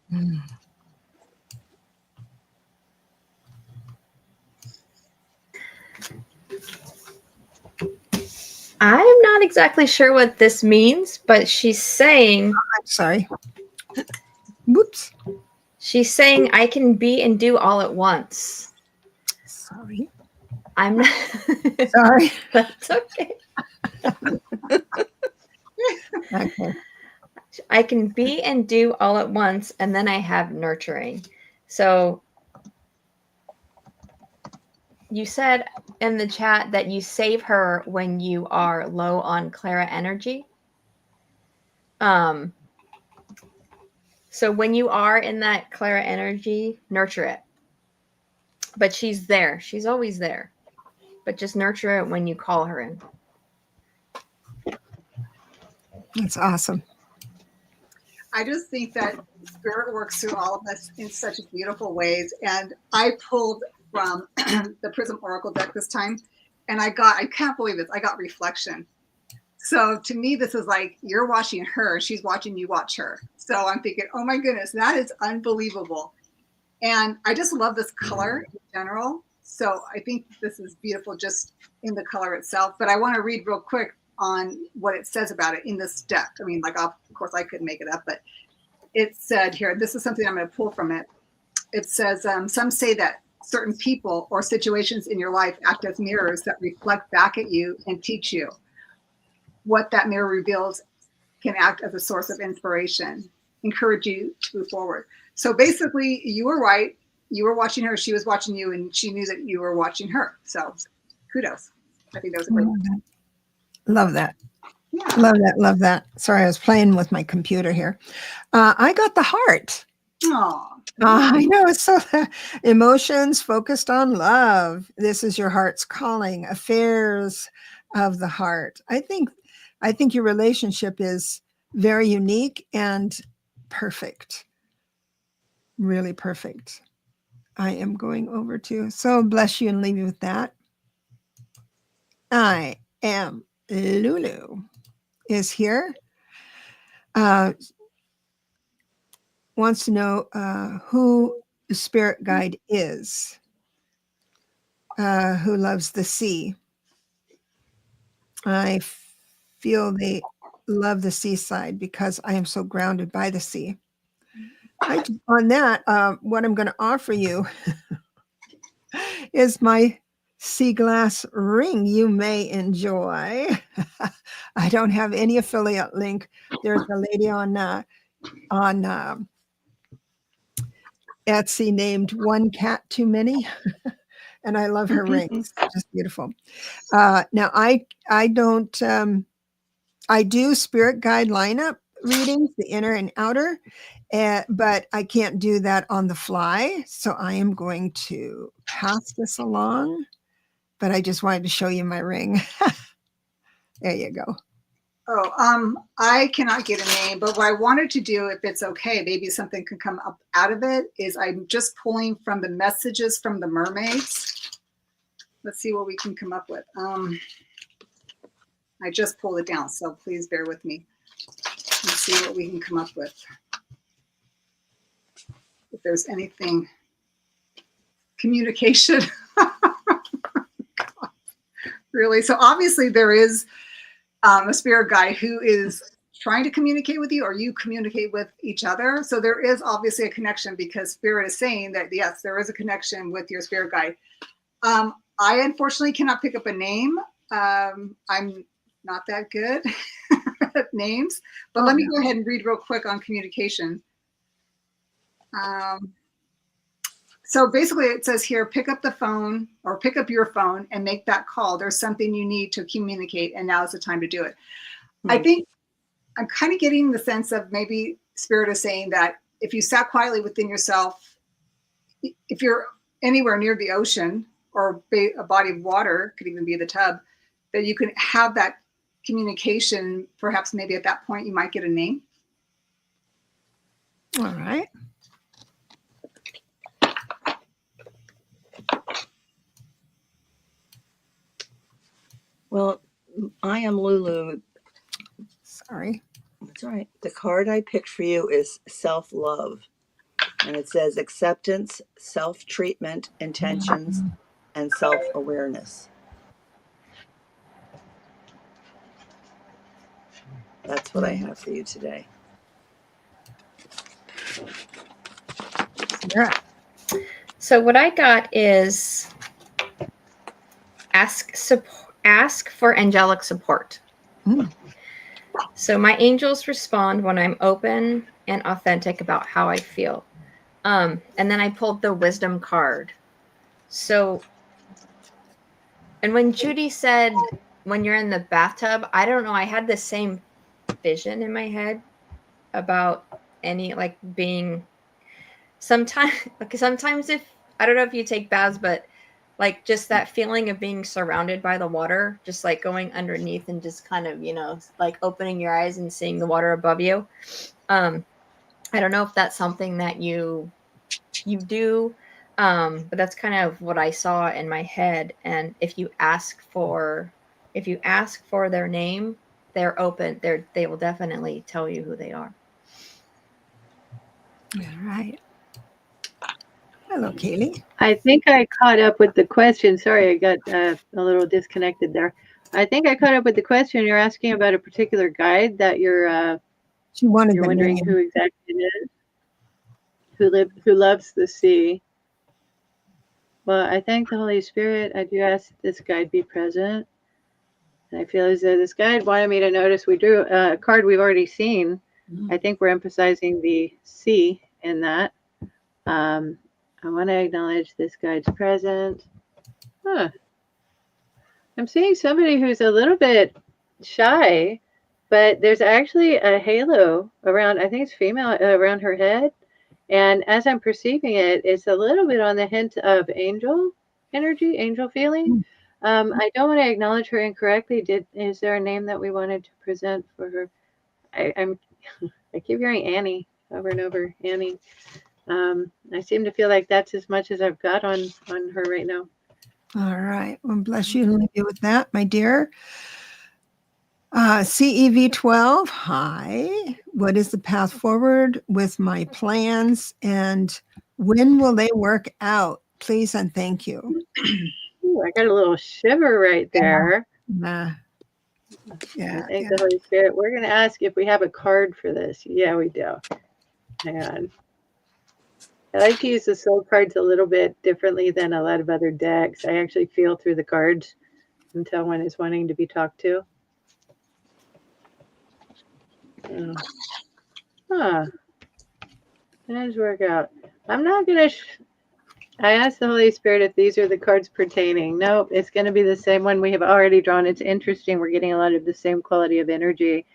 Mm. I'm not exactly sure what this means, but she's saying, I'm sorry. Whoops. She's saying I can be and do all at once. Sorry. I'm not. Sorry. That's okay. Okay. I can be and do all at once, and then I have nurturing. So you said in the chat that you save her when you are low on Clara energy. So when you are in that Clara energy, nurture it. But she's there. She's always there. But just nurture it when you call her in. That's awesome. I just think that Spirit works through all of us in such beautiful ways. And I pulled from the Prism Oracle deck this time, and I can't believe this, I got reflection. So to me, this is like you're watching her, she's watching you watch her. So I'm thinking, oh my goodness, that is unbelievable. And I just love this color in general. So I think this is beautiful just in the color itself. But I want to read real quick on what it says about it in this deck. I mean, of course, I couldn't make it up, but it said here, this is something I'm going to pull from it. It says, some say that certain people or situations in your life act as mirrors that reflect back at you and teach you. What that mirror reveals can act as a source of inspiration, encourage you to move forward. So basically, you were right. You were watching her, she was watching you, and she knew that you were watching her. So kudos. I think that was a great one. Love that. Yeah. Love that. Love that. Sorry, I was playing with my computer here. I got the heart. Aw. I know, it's so emotions focused on love. This is your heart's calling, affairs of the heart. I think your relationship is very unique and perfect. Really perfect. I am going over to, so bless you and leave you with that. I am Lulu is here. Wants to know who the spirit guide is, who loves the sea. I feel they love the seaside because I am so grounded by the sea. On that, what I'm going to offer you is my sea glass ring you may enjoy. I don't have any affiliate link. There's a lady on Etsy named One Cat Too Many, and I love her rings. Just beautiful. Now I don't I do spirit guide lineup readings, the inner and outer, but I can't do that on the fly. So I am going to pass this along, but I just wanted to show you my ring. There you go. Oh, I cannot get a name, but what I wanted to do, if it's okay, maybe something can come up out of it, is I'm just pulling from the messages from the mermaids. Let's see what we can come up with. I just pulled it down, so please bear with me. Let's see what we can come up with. If there's anything, communication. Really? So obviously there is a spirit guide who is trying to communicate with you, or you communicate with each other. So there is obviously a connection, because spirit is saying that, yes, there is a connection with your spirit guide. I unfortunately cannot pick up a name. I'm not that good at names, but let me go ahead and read real quick on communication. So basically it says here, pick up the phone, or pick up your phone and make that call. There's something you need to communicate, and now is the time to do it. I think I'm kind of getting the sense of maybe spirit is saying that if you sat quietly within yourself, if you're anywhere near the ocean or a body of water, could even be the tub, that you can have that communication. Perhaps maybe at that point you might get a name. All right. Well, I am Lulu. Sorry. That's all right. The card I picked for you is self-love. And it says acceptance, self-treatment, intentions, and self-awareness. That's what I have for you today. Yeah. So what I got is ask for angelic support. So my angels respond when I'm open and authentic about how I feel. And then I pulled the wisdom card. So, and when Judy said, when you're in the bathtub, I don't know, I had the same vision in my head about like being sometimes if, I don't know if you take baths, but like just that feeling of being surrounded by the water, just like going underneath and just kind of, like opening your eyes and seeing the water above you. I don't know if that's something that you do, but that's kind of what I saw in my head. And if you ask for their name, they're open. They will definitely tell you who they are. All right. Hello, Kayleigh. I think I caught up with the question. Sorry, I got a little disconnected there. I think I caught up with the question. You're asking about a particular guide that you're wondering who exactly it is. Who loves the sea. Well, I thank the Holy Spirit. I do ask that this guide be present. And I feel as though this guide wanted me to notice we drew a card we've already seen. I think we're emphasizing the C in that. I want to acknowledge this guide's present. Huh. I'm seeing somebody who's a little bit shy, but there's actually a halo around, I think it's female, around her head. And as I'm perceiving it, it's a little bit on the hint of angel energy, angel feeling. I don't want to acknowledge her incorrectly. Is there a name that we wanted to present for her? I keep hearing Annie over and over, Annie. I seem to feel like that's as much as I've got on her right now. All right. Well, bless you and leave you with that, my dear. CEV12, hi. What is the path forward with my plans and when will they work out? Please and thank you. Ooh, I got a little shiver right there. Yeah. I thank the Holy Spirit. We're going to ask if we have a card for this. Yeah, we do. Hang on. I like to use the soul cards a little bit differently than a lot of other decks. I actually feel through the cards and tell when it's wanting to be talked to. Huh. That does work out. I'm not going to... I asked the Holy Spirit if these are the cards pertaining. Nope, it's going to be the same one we have already drawn. It's interesting. We're getting a lot of the same quality of energy.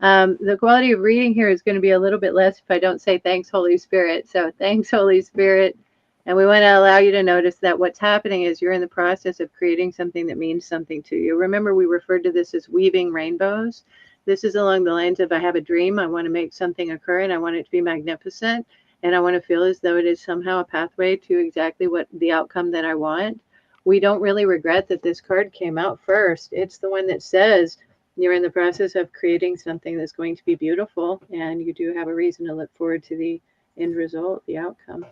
The quality of reading here is going to be a little bit less if I don't say thanks, Holy Spirit. So thanks, Holy Spirit. And we want to allow you to notice that what's happening is you're in the process of creating something that means something to you. Remember, we referred to this as weaving rainbows. This is along the lines of I have a dream. I want to make something occur and I want it to be magnificent. And I want to feel as though it is somehow a pathway to exactly what the outcome that I want. We don't really regret that this card came out first. It's the one that says you're in the process of creating something that's going to be beautiful, and you do have a reason to look forward to the end result, the outcome.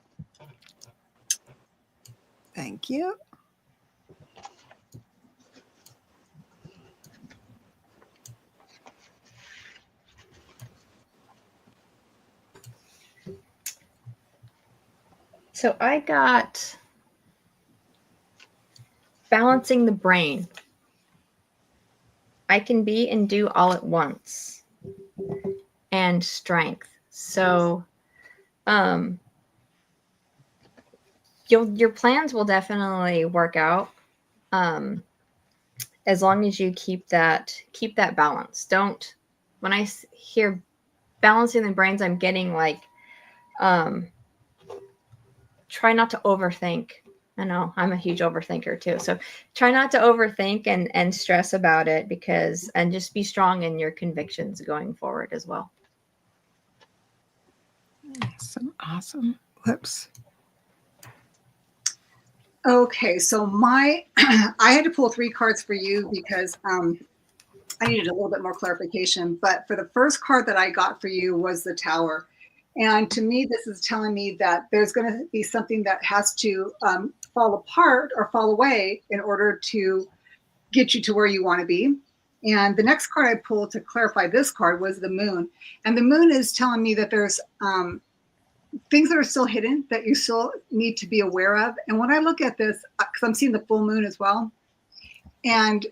Thank you. So I got balancing the brain. I can be and do all at once. And strength. So your plans will definitely work out as long as you keep that balance. Don't, when I hear balancing the brains, I'm getting like try not to overthink. I know I'm a huge overthinker too. So try not to overthink and stress about it and just be strong in your convictions going forward as well. Awesome. Whoops. Okay, so I had to pull 3 cards for you because I needed a little bit more clarification. But for the first card that I got for you was the Tower. And to me, this is telling me that there's going to be something that has to fall apart or fall away in order to get you to where you want to be. And the next card I pulled to clarify this card was the Moon. And the Moon is telling me that there's things that are still hidden that you still need to be aware of. And when I look at this, because I'm seeing the full moon as well, and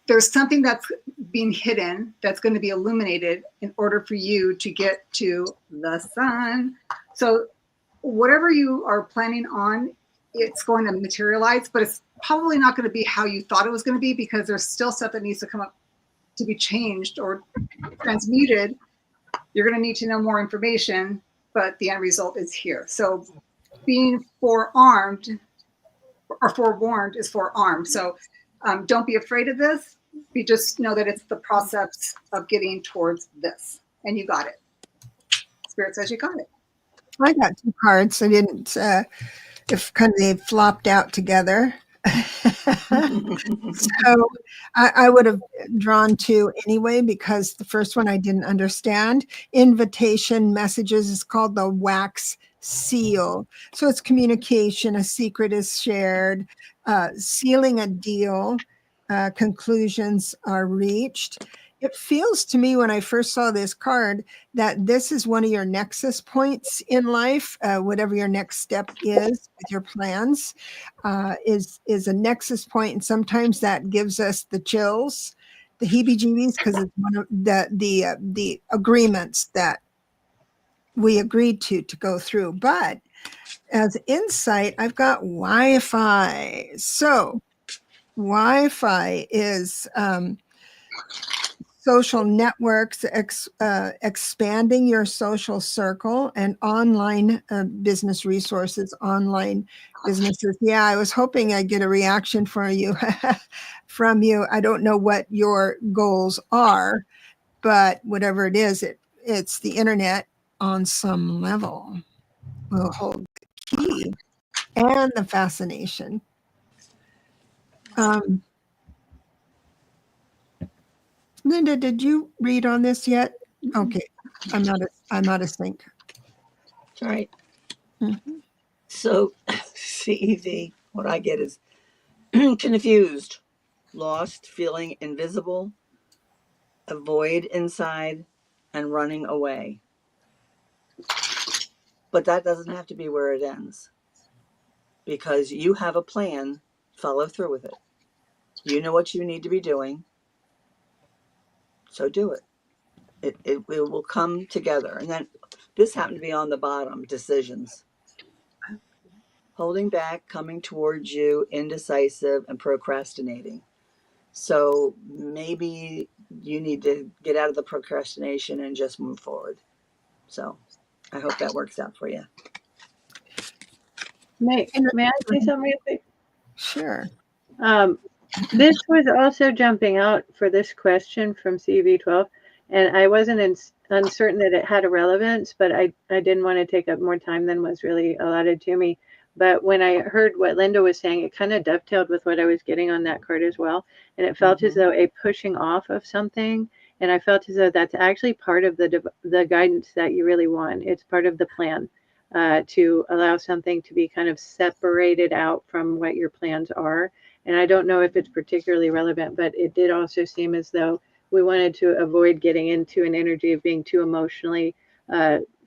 there's something that's being hidden that's going to be illuminated in order for you to get to the sun. So whatever you are planning on, it's going to materialize, but it's probably not going to be how you thought it was going to be because there's still stuff that needs to come up to be changed or transmuted. You're going to need to know more information, but the end result is here. So being forearmed or forewarned is forearmed. So don't be afraid of this. You just know that it's the process of getting towards this. And you got it. Spirit says you got it. I got 2 cards. I didn't, if kind of they flopped out together. So I would have drawn 2 anyway, because the first one I didn't understand. Invitation messages is called the wax seal. So it's communication, a secret is shared, sealing a deal, conclusions are reached. It feels to me when I first saw this card that this is one of your nexus points in life, whatever your next step is with your plans, is a nexus point. And sometimes that gives us the chills the heebie-jeebies because it's one of the agreements that we agreed to go through. But as insight, I've got Wi-Fi. So Wi-Fi is social networks, expanding your social circle, and online business resources, online businesses. Yeah, I was hoping I'd get a reaction for you from you. I don't know what your goals are, but whatever it is, it's the internet on some level will hold the key and the fascination. Linda, did you read on this yet? Okay, I'm out of sync. All right. Mhm. So CEV, what I get is confused, lost, feeling invisible, a void inside, and running away. But that doesn't have to be where it ends, because you have a plan. Follow through with it. You know what you need to be doing, so do it. It will come together. And then this happened to be on the bottom, decisions. Holding back, coming towards you, indecisive, and procrastinating. So maybe you need to get out of the procrastination and just move forward. So I hope that works out for you. May I say something real quick? Sure. This was also jumping out for this question from CV12, and I wasn't uncertain that it had a relevance, but I didn't want to take up more time than was really allotted to me. But when I heard what Linda was saying, it kind of dovetailed with what I was getting on that card as well. And it felt as though a pushing off of something. And I felt as though that's actually part of the guidance that you really want. It's part of the plan to allow something to be kind of separated out from what your plans are. And I don't know if it's particularly relevant, but it did also seem as though we wanted to avoid getting into an energy of being too emotionally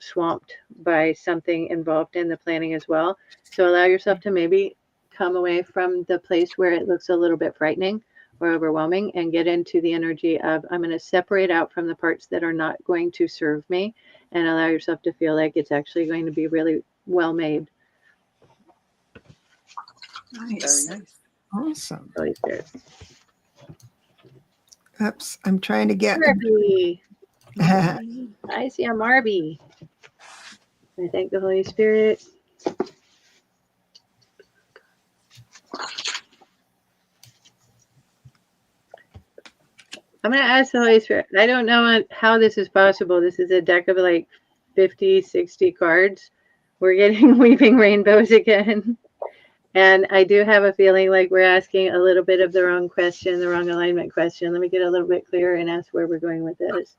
swamped by something involved in the planning as well. So allow yourself to maybe come away from the place where it looks a little bit frightening or overwhelming and get into the energy of, I'm going to separate out from the parts that are not going to serve me, and allow yourself to feel like it's actually going to be really well made. Nice. Very nice. Awesome. Holy Spirit. Oops, I'm trying to get. Marby. I see a Marby. I thank the Holy Spirit. I'm going to ask the Holy Spirit. I don't know how this is possible. This is a deck of like 50, 60 cards. We're getting weeping rainbows again. And I do have a feeling like we're asking a little bit of the wrong question, the wrong alignment question. Let me get a little bit clearer and ask where we're going with this.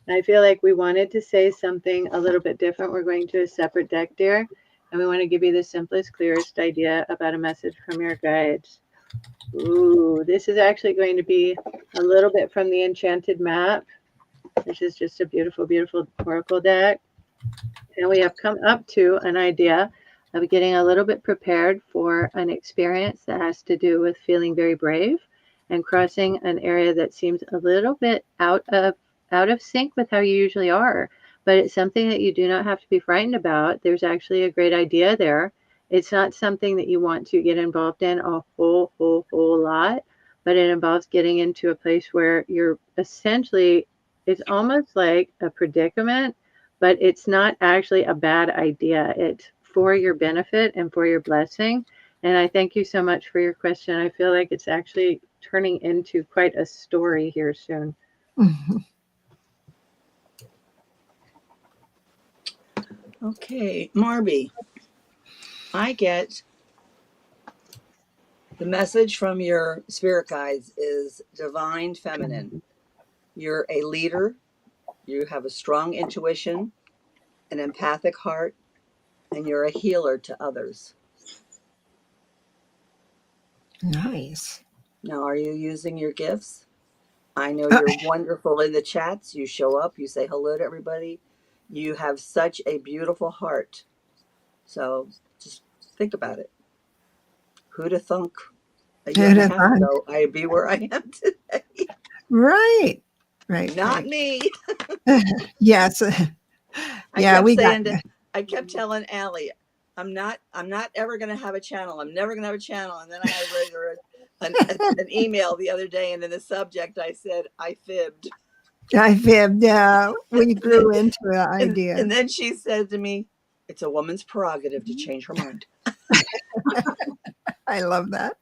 I feel like we wanted to say something a little bit different. We're going to a separate deck, dear. And we want to give you the simplest, clearest idea about a message from your guides. Ooh, this is actually going to be a little bit from the Enchanted Map. This is just a beautiful, beautiful oracle deck. And we have come up to an idea of getting a little bit prepared for an experience that has to do with feeling very brave and crossing an area that seems a little bit out of sync with how you usually are. But it's something that you do not have to be frightened about. There's actually a great idea there. It's not something that you want to get involved in a whole lot, but it involves getting into a place where you're essentially, it's almost like a predicament, but it's not actually a bad idea. It's for your benefit and for your blessing. And I thank you so much for your question. I feel like it's actually turning into quite a story here soon. Okay, Marby, I get the message from your spirit guides is divine feminine. You're a leader. You have a strong intuition, an empathic heart, and you're a healer to others. Nice. Now, are you using your gifts? I know you're wonderful in the chats. You show up, you say hello to everybody. You have such a beautiful heart. So just think about it. Who'd have thunk a year and a half ago I'd be where I am today? Right. Right. Not Right. me. Yes. Yeah, we got you. I kept telling Allie, I'm not ever going to have a channel. I'm never going to have a channel. And then I had read her an email the other day, and in the subject I said I fibbed. I fibbed. Yeah, we grew into the idea. And then she said to me, "It's a woman's prerogative to change her mind." I love that.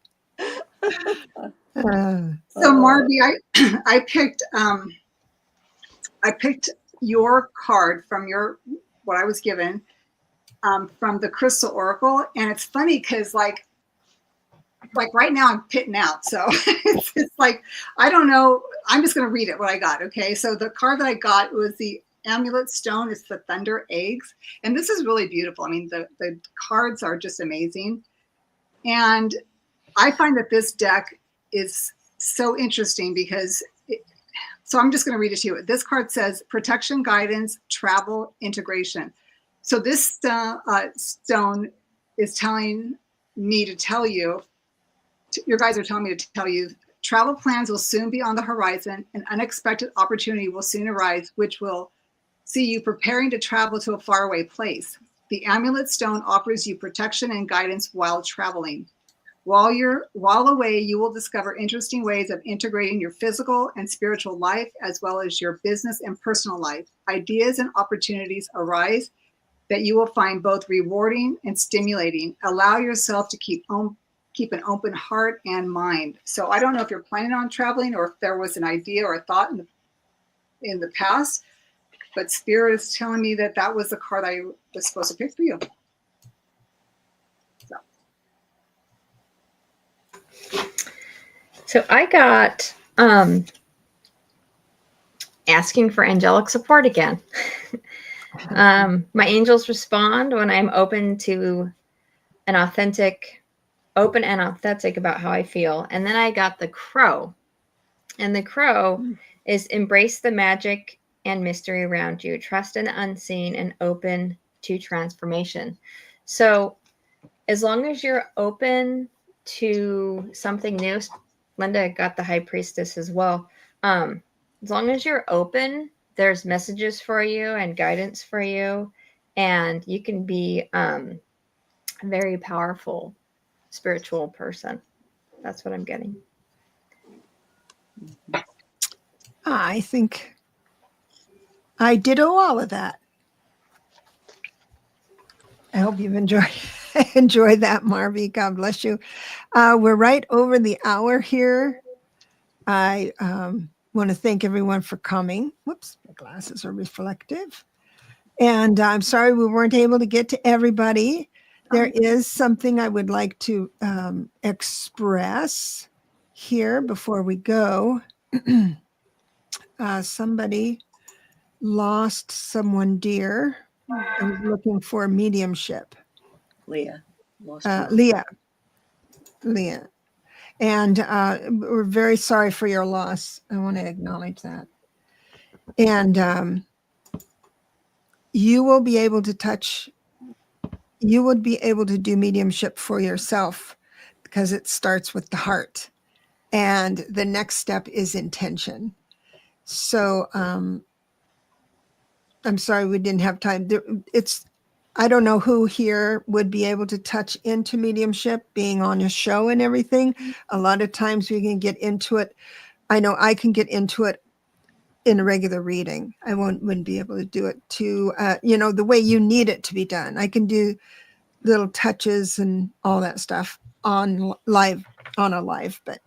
So Marby, I picked your card from what I was given from the Crystal Oracle, and it's funny because like right now I'm pitting out, so it's like I don't know. I'm just going to read it what I got. Okay, so the card that I got was the Amulet Stone. It's the Thunder Eggs, and this is really beautiful. I mean, the cards are just amazing, and I find that this deck is so interesting because. So I'm just going to read it to you. This card says protection, guidance, travel, integration. So this stone is telling me to tell you, your guys are telling me to tell you, travel plans will soon be on the horizon. An unexpected opportunity will soon arise, which will see you preparing to travel to a faraway place. The Amulet Stone offers you protection and guidance while traveling. While away, you will discover interesting ways of integrating your physical and spiritual life, as well as your business and personal life. Ideas and opportunities arise that you will find both rewarding and stimulating. Allow yourself to keep an open heart and mind. So I don't know if you're planning on traveling or if there was an idea or a thought in the past, but Spirit is telling me that that was the card I was supposed to pick for you. So I got asking for angelic support again. My angels respond when I'm open and authentic about how I feel. And then I got the crow. And the crow is embrace the magic and mystery around you. Trust in the unseen and open to transformation. So as long as you're open to something new, Linda got the High Priestess as well. As long as you're open, there's messages for you and guidance for you, and you can be a very powerful spiritual person. That's what I'm getting. I think I ditto all of that. I hope you've enjoyed that, Marby. God bless you. We're right over the hour here. I want to thank everyone for coming. Whoops, my glasses are reflective. And I'm sorry we weren't able to get to everybody. There is something I would like to express here before we go. Somebody lost someone dear and was looking for mediumship. Leah. Leah. And we're very sorry for your loss. I want to acknowledge that. And you will be able to do mediumship for yourself because it starts with the heart. And the next step is intention. So I'm sorry we didn't have time. I don't know who here would be able to touch into mediumship, being on a show and everything. A lot of times we can get into it. I know I can get into it in a regular reading. I wouldn't be able to do it the way you need it to be done. I can do little touches and all that stuff on a live, but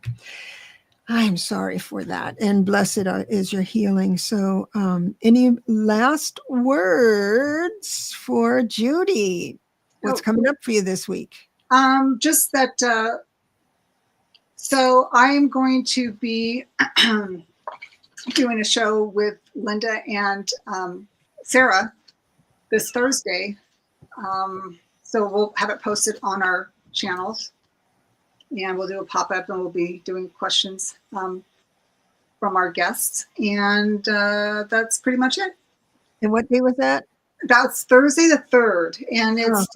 I'm sorry for that. And blessed is your healing. So any last words for Judy? What's coming up for you this week? Just that, so I am going to be doing a show with Linda and Sara this Thursday. So we'll have it posted on our channels. And we'll do a pop-up and we'll be doing questions from our guests. And that's pretty much it. And what day was that? That's Thursday the 3rd. And it's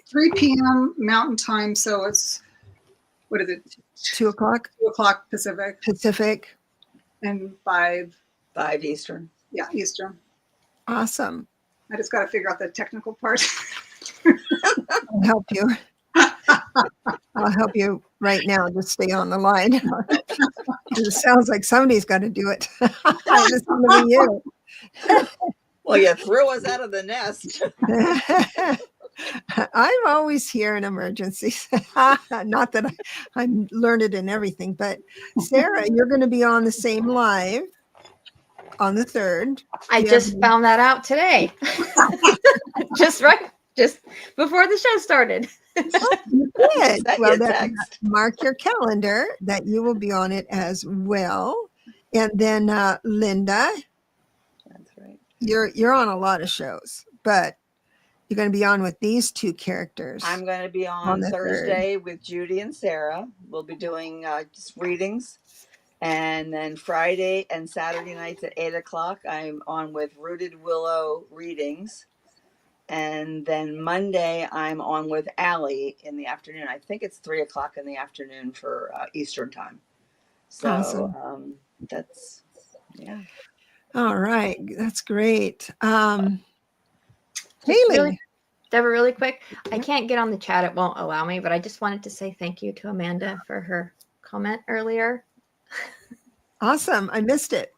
3 p.m. Mountain Time. So it's, what is it? 2 o'clock? 2 o'clock Pacific. and 5 Eastern. Yeah, Eastern. Awesome. I just got to figure out the technical part. I'll help you. I'll help you right now. Just stay on the line. It sounds like somebody's got to do it. It's going to be you. Well, you threw us out of the nest. I'm always here in emergencies. Not that I'm learned in everything, but Sara, you're going to be on the same live on the 3rd. I just found that out today. just before the show started. Good. Well, Text. mark your calendar that you will be on it as well. And then Linda, That's right. you're on a lot of shows, but you're going to be on with these 2 characters. I'm going to be on Thursday with Judy and Sara. We'll be doing just readings. And then Friday and Saturday nights at 8:00, I'm on with Rooted Willow readings. And then Monday, I'm on with Allie in the afternoon. I think it's 3:00 in the afternoon for Eastern time. So Awesome. That's, yeah. All right. That's great. Kayleigh. Debra, really quick. I can't get on the chat. It won't allow me, but I just wanted to say thank you to Amanda for her comment earlier. Awesome. I missed it.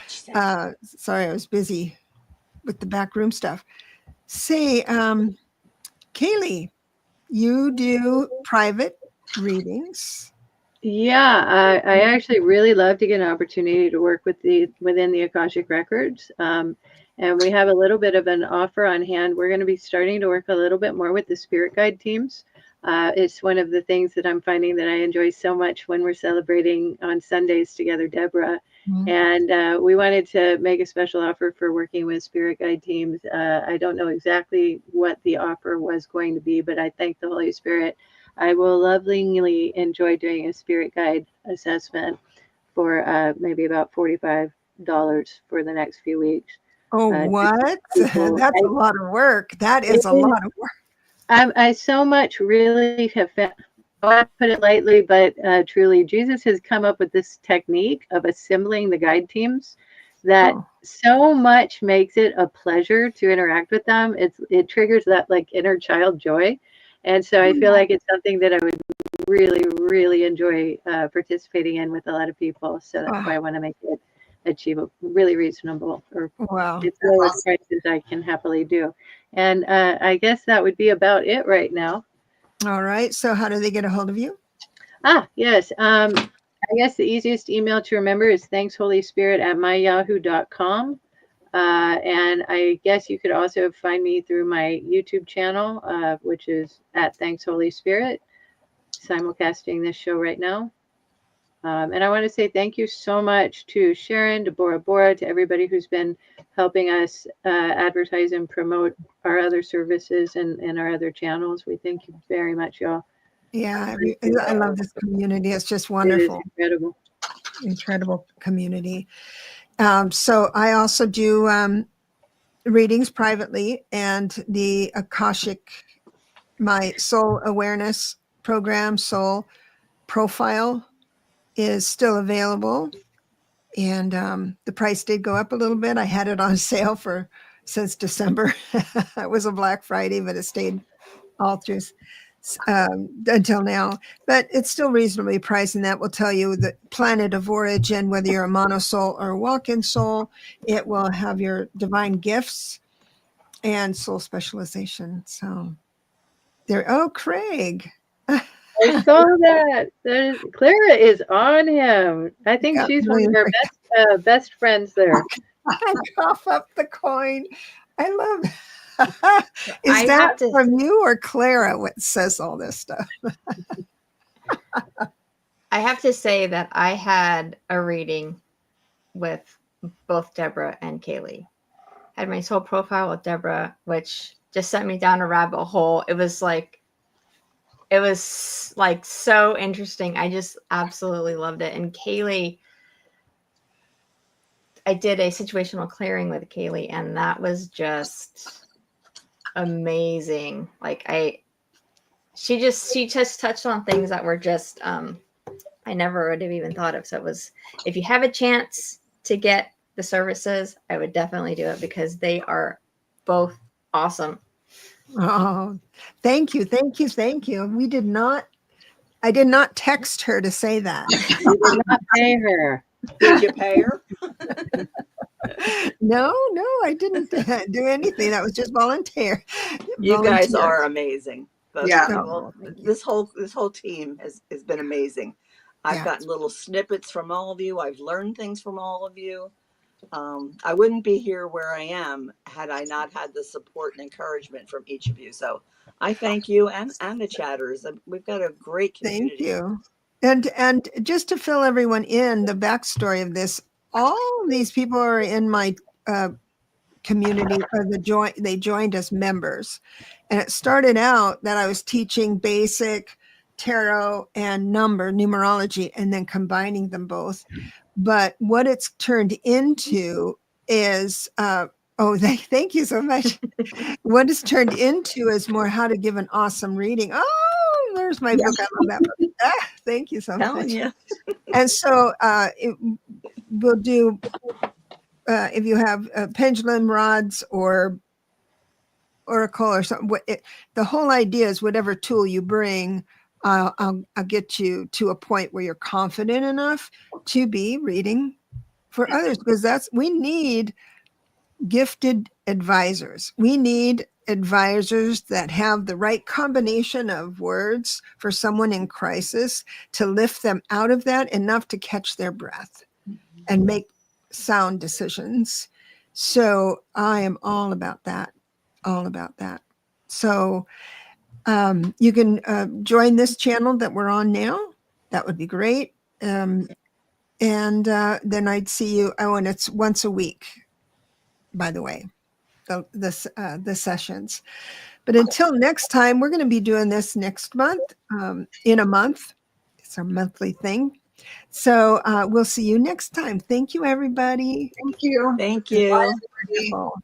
Sorry, I was busy with the backroom stuff. Say, Kayleigh, you do private readings. Yeah, I actually really love to get an opportunity to work within the Akashic Records. And we have a little bit of an offer on hand. We're going to be starting to work a little bit more with the spirit guide teams. It's one of the things that I'm finding that I enjoy so much when we're celebrating on Sundays together, Debra. Mm-hmm. And we wanted to make a special offer for working with spirit guide teams. I don't know exactly what the offer was going to be, but I thank the Holy Spirit. I will lovingly enjoy doing a spirit guide assessment for maybe about $45 for the next few weeks. Oh, what? That's a lot of work. That is a lot of work. I so much really have found, I put it lightly, but truly, Jesus has come up with this technique of assembling the guide teams that so much makes it a pleasure to interact with them. It triggers that like inner child joy. And so I feel like it's something that I would really, really enjoy participating in with a lot of people. So that's why I want to make it achievable, really reasonable, or it's lowest prices I can happily do. And I guess that would be about it right now. All right. So how do they get a hold of you? Yes. I guess the easiest email to remember is thanksholyspirit@myyahoo.com. And I guess you could also find me through my YouTube channel, which is at Thanks Holy Spirit, simulcasting this show right now. And I want to say thank you so much to Sharon, to Bora Bora, to everybody who's been helping us advertise and promote our other services and our other channels. We thank you very much, y'all. Yeah, I love this community. It's just wonderful. It is incredible. Incredible community. So I also do readings privately, and the Akashic, my soul awareness program, soul profile, is still available. And the price did go up a little bit. I had it on sale since December. It was a Black Friday, but it stayed all through until now. But it's still reasonably priced, and that will tell you the planet of origin, whether you're a mono soul or a walk-in soul. It will have your divine gifts and soul specialization. So there. Oh, Craig. I saw that. Clara is on him. I think she's one of our best friends there. I cough up the coin. I love it. Is that from you or Clara what says all this stuff? I have to say that I had a reading with both Debra and Kayleigh. I had my soul profile with Debra, which just sent me down a rabbit hole. It was like so interesting. I just absolutely loved it. And Kayleigh, I did a situational clearing with Kayleigh, and that was just amazing. Like she just touched on things that were just I I never would have even thought of. So it was, if you have a chance to get the services, I would definitely do it because they are both awesome. Oh, thank you. Thank you. Thank you. I did not text her to say that. You did not pay her. Did you pay her? No, I didn't do anything. That was just volunteer. You guys Volunteer. are amazing. Both Yeah. of you. Oh, thank you. This whole team has been amazing. I've Yeah. gotten little snippets from all of you. I've learned things from all of you. I wouldn't be here where I am had I not had the support and encouragement from each of you. So I thank you and the chatters. We've got a great Thank community. you. And just to fill everyone in, the backstory of this, all these people are in my community, or they joined as members. And it started out that I was teaching basic tarot and numerology, and then combining them both. But what it's turned into is, thank you so much. What it's turned into is more how to give an awesome reading. Oh, there's my book. I love that book. Thank you so Telling much. you. And so we'll do, if you have pendulum rods or oracle or something, the whole idea is whatever tool you bring, I'll get you to a point where you're confident enough to be reading for others, because we need gifted advisors. We need advisors that have the right combination of words for someone in crisis to lift them out of that enough to catch their breath and make sound decisions. So I am all about that. So you can join this channel that we're on now. That would be great. And then I'd see you. Oh, and it's once a week, by the way, the sessions. But until next time, we're going to be doing this next month, in a month. It's our monthly thing. So we'll see you next time. Thank you, everybody. Thank you. Thank you. Bye, everybody. Wonderful.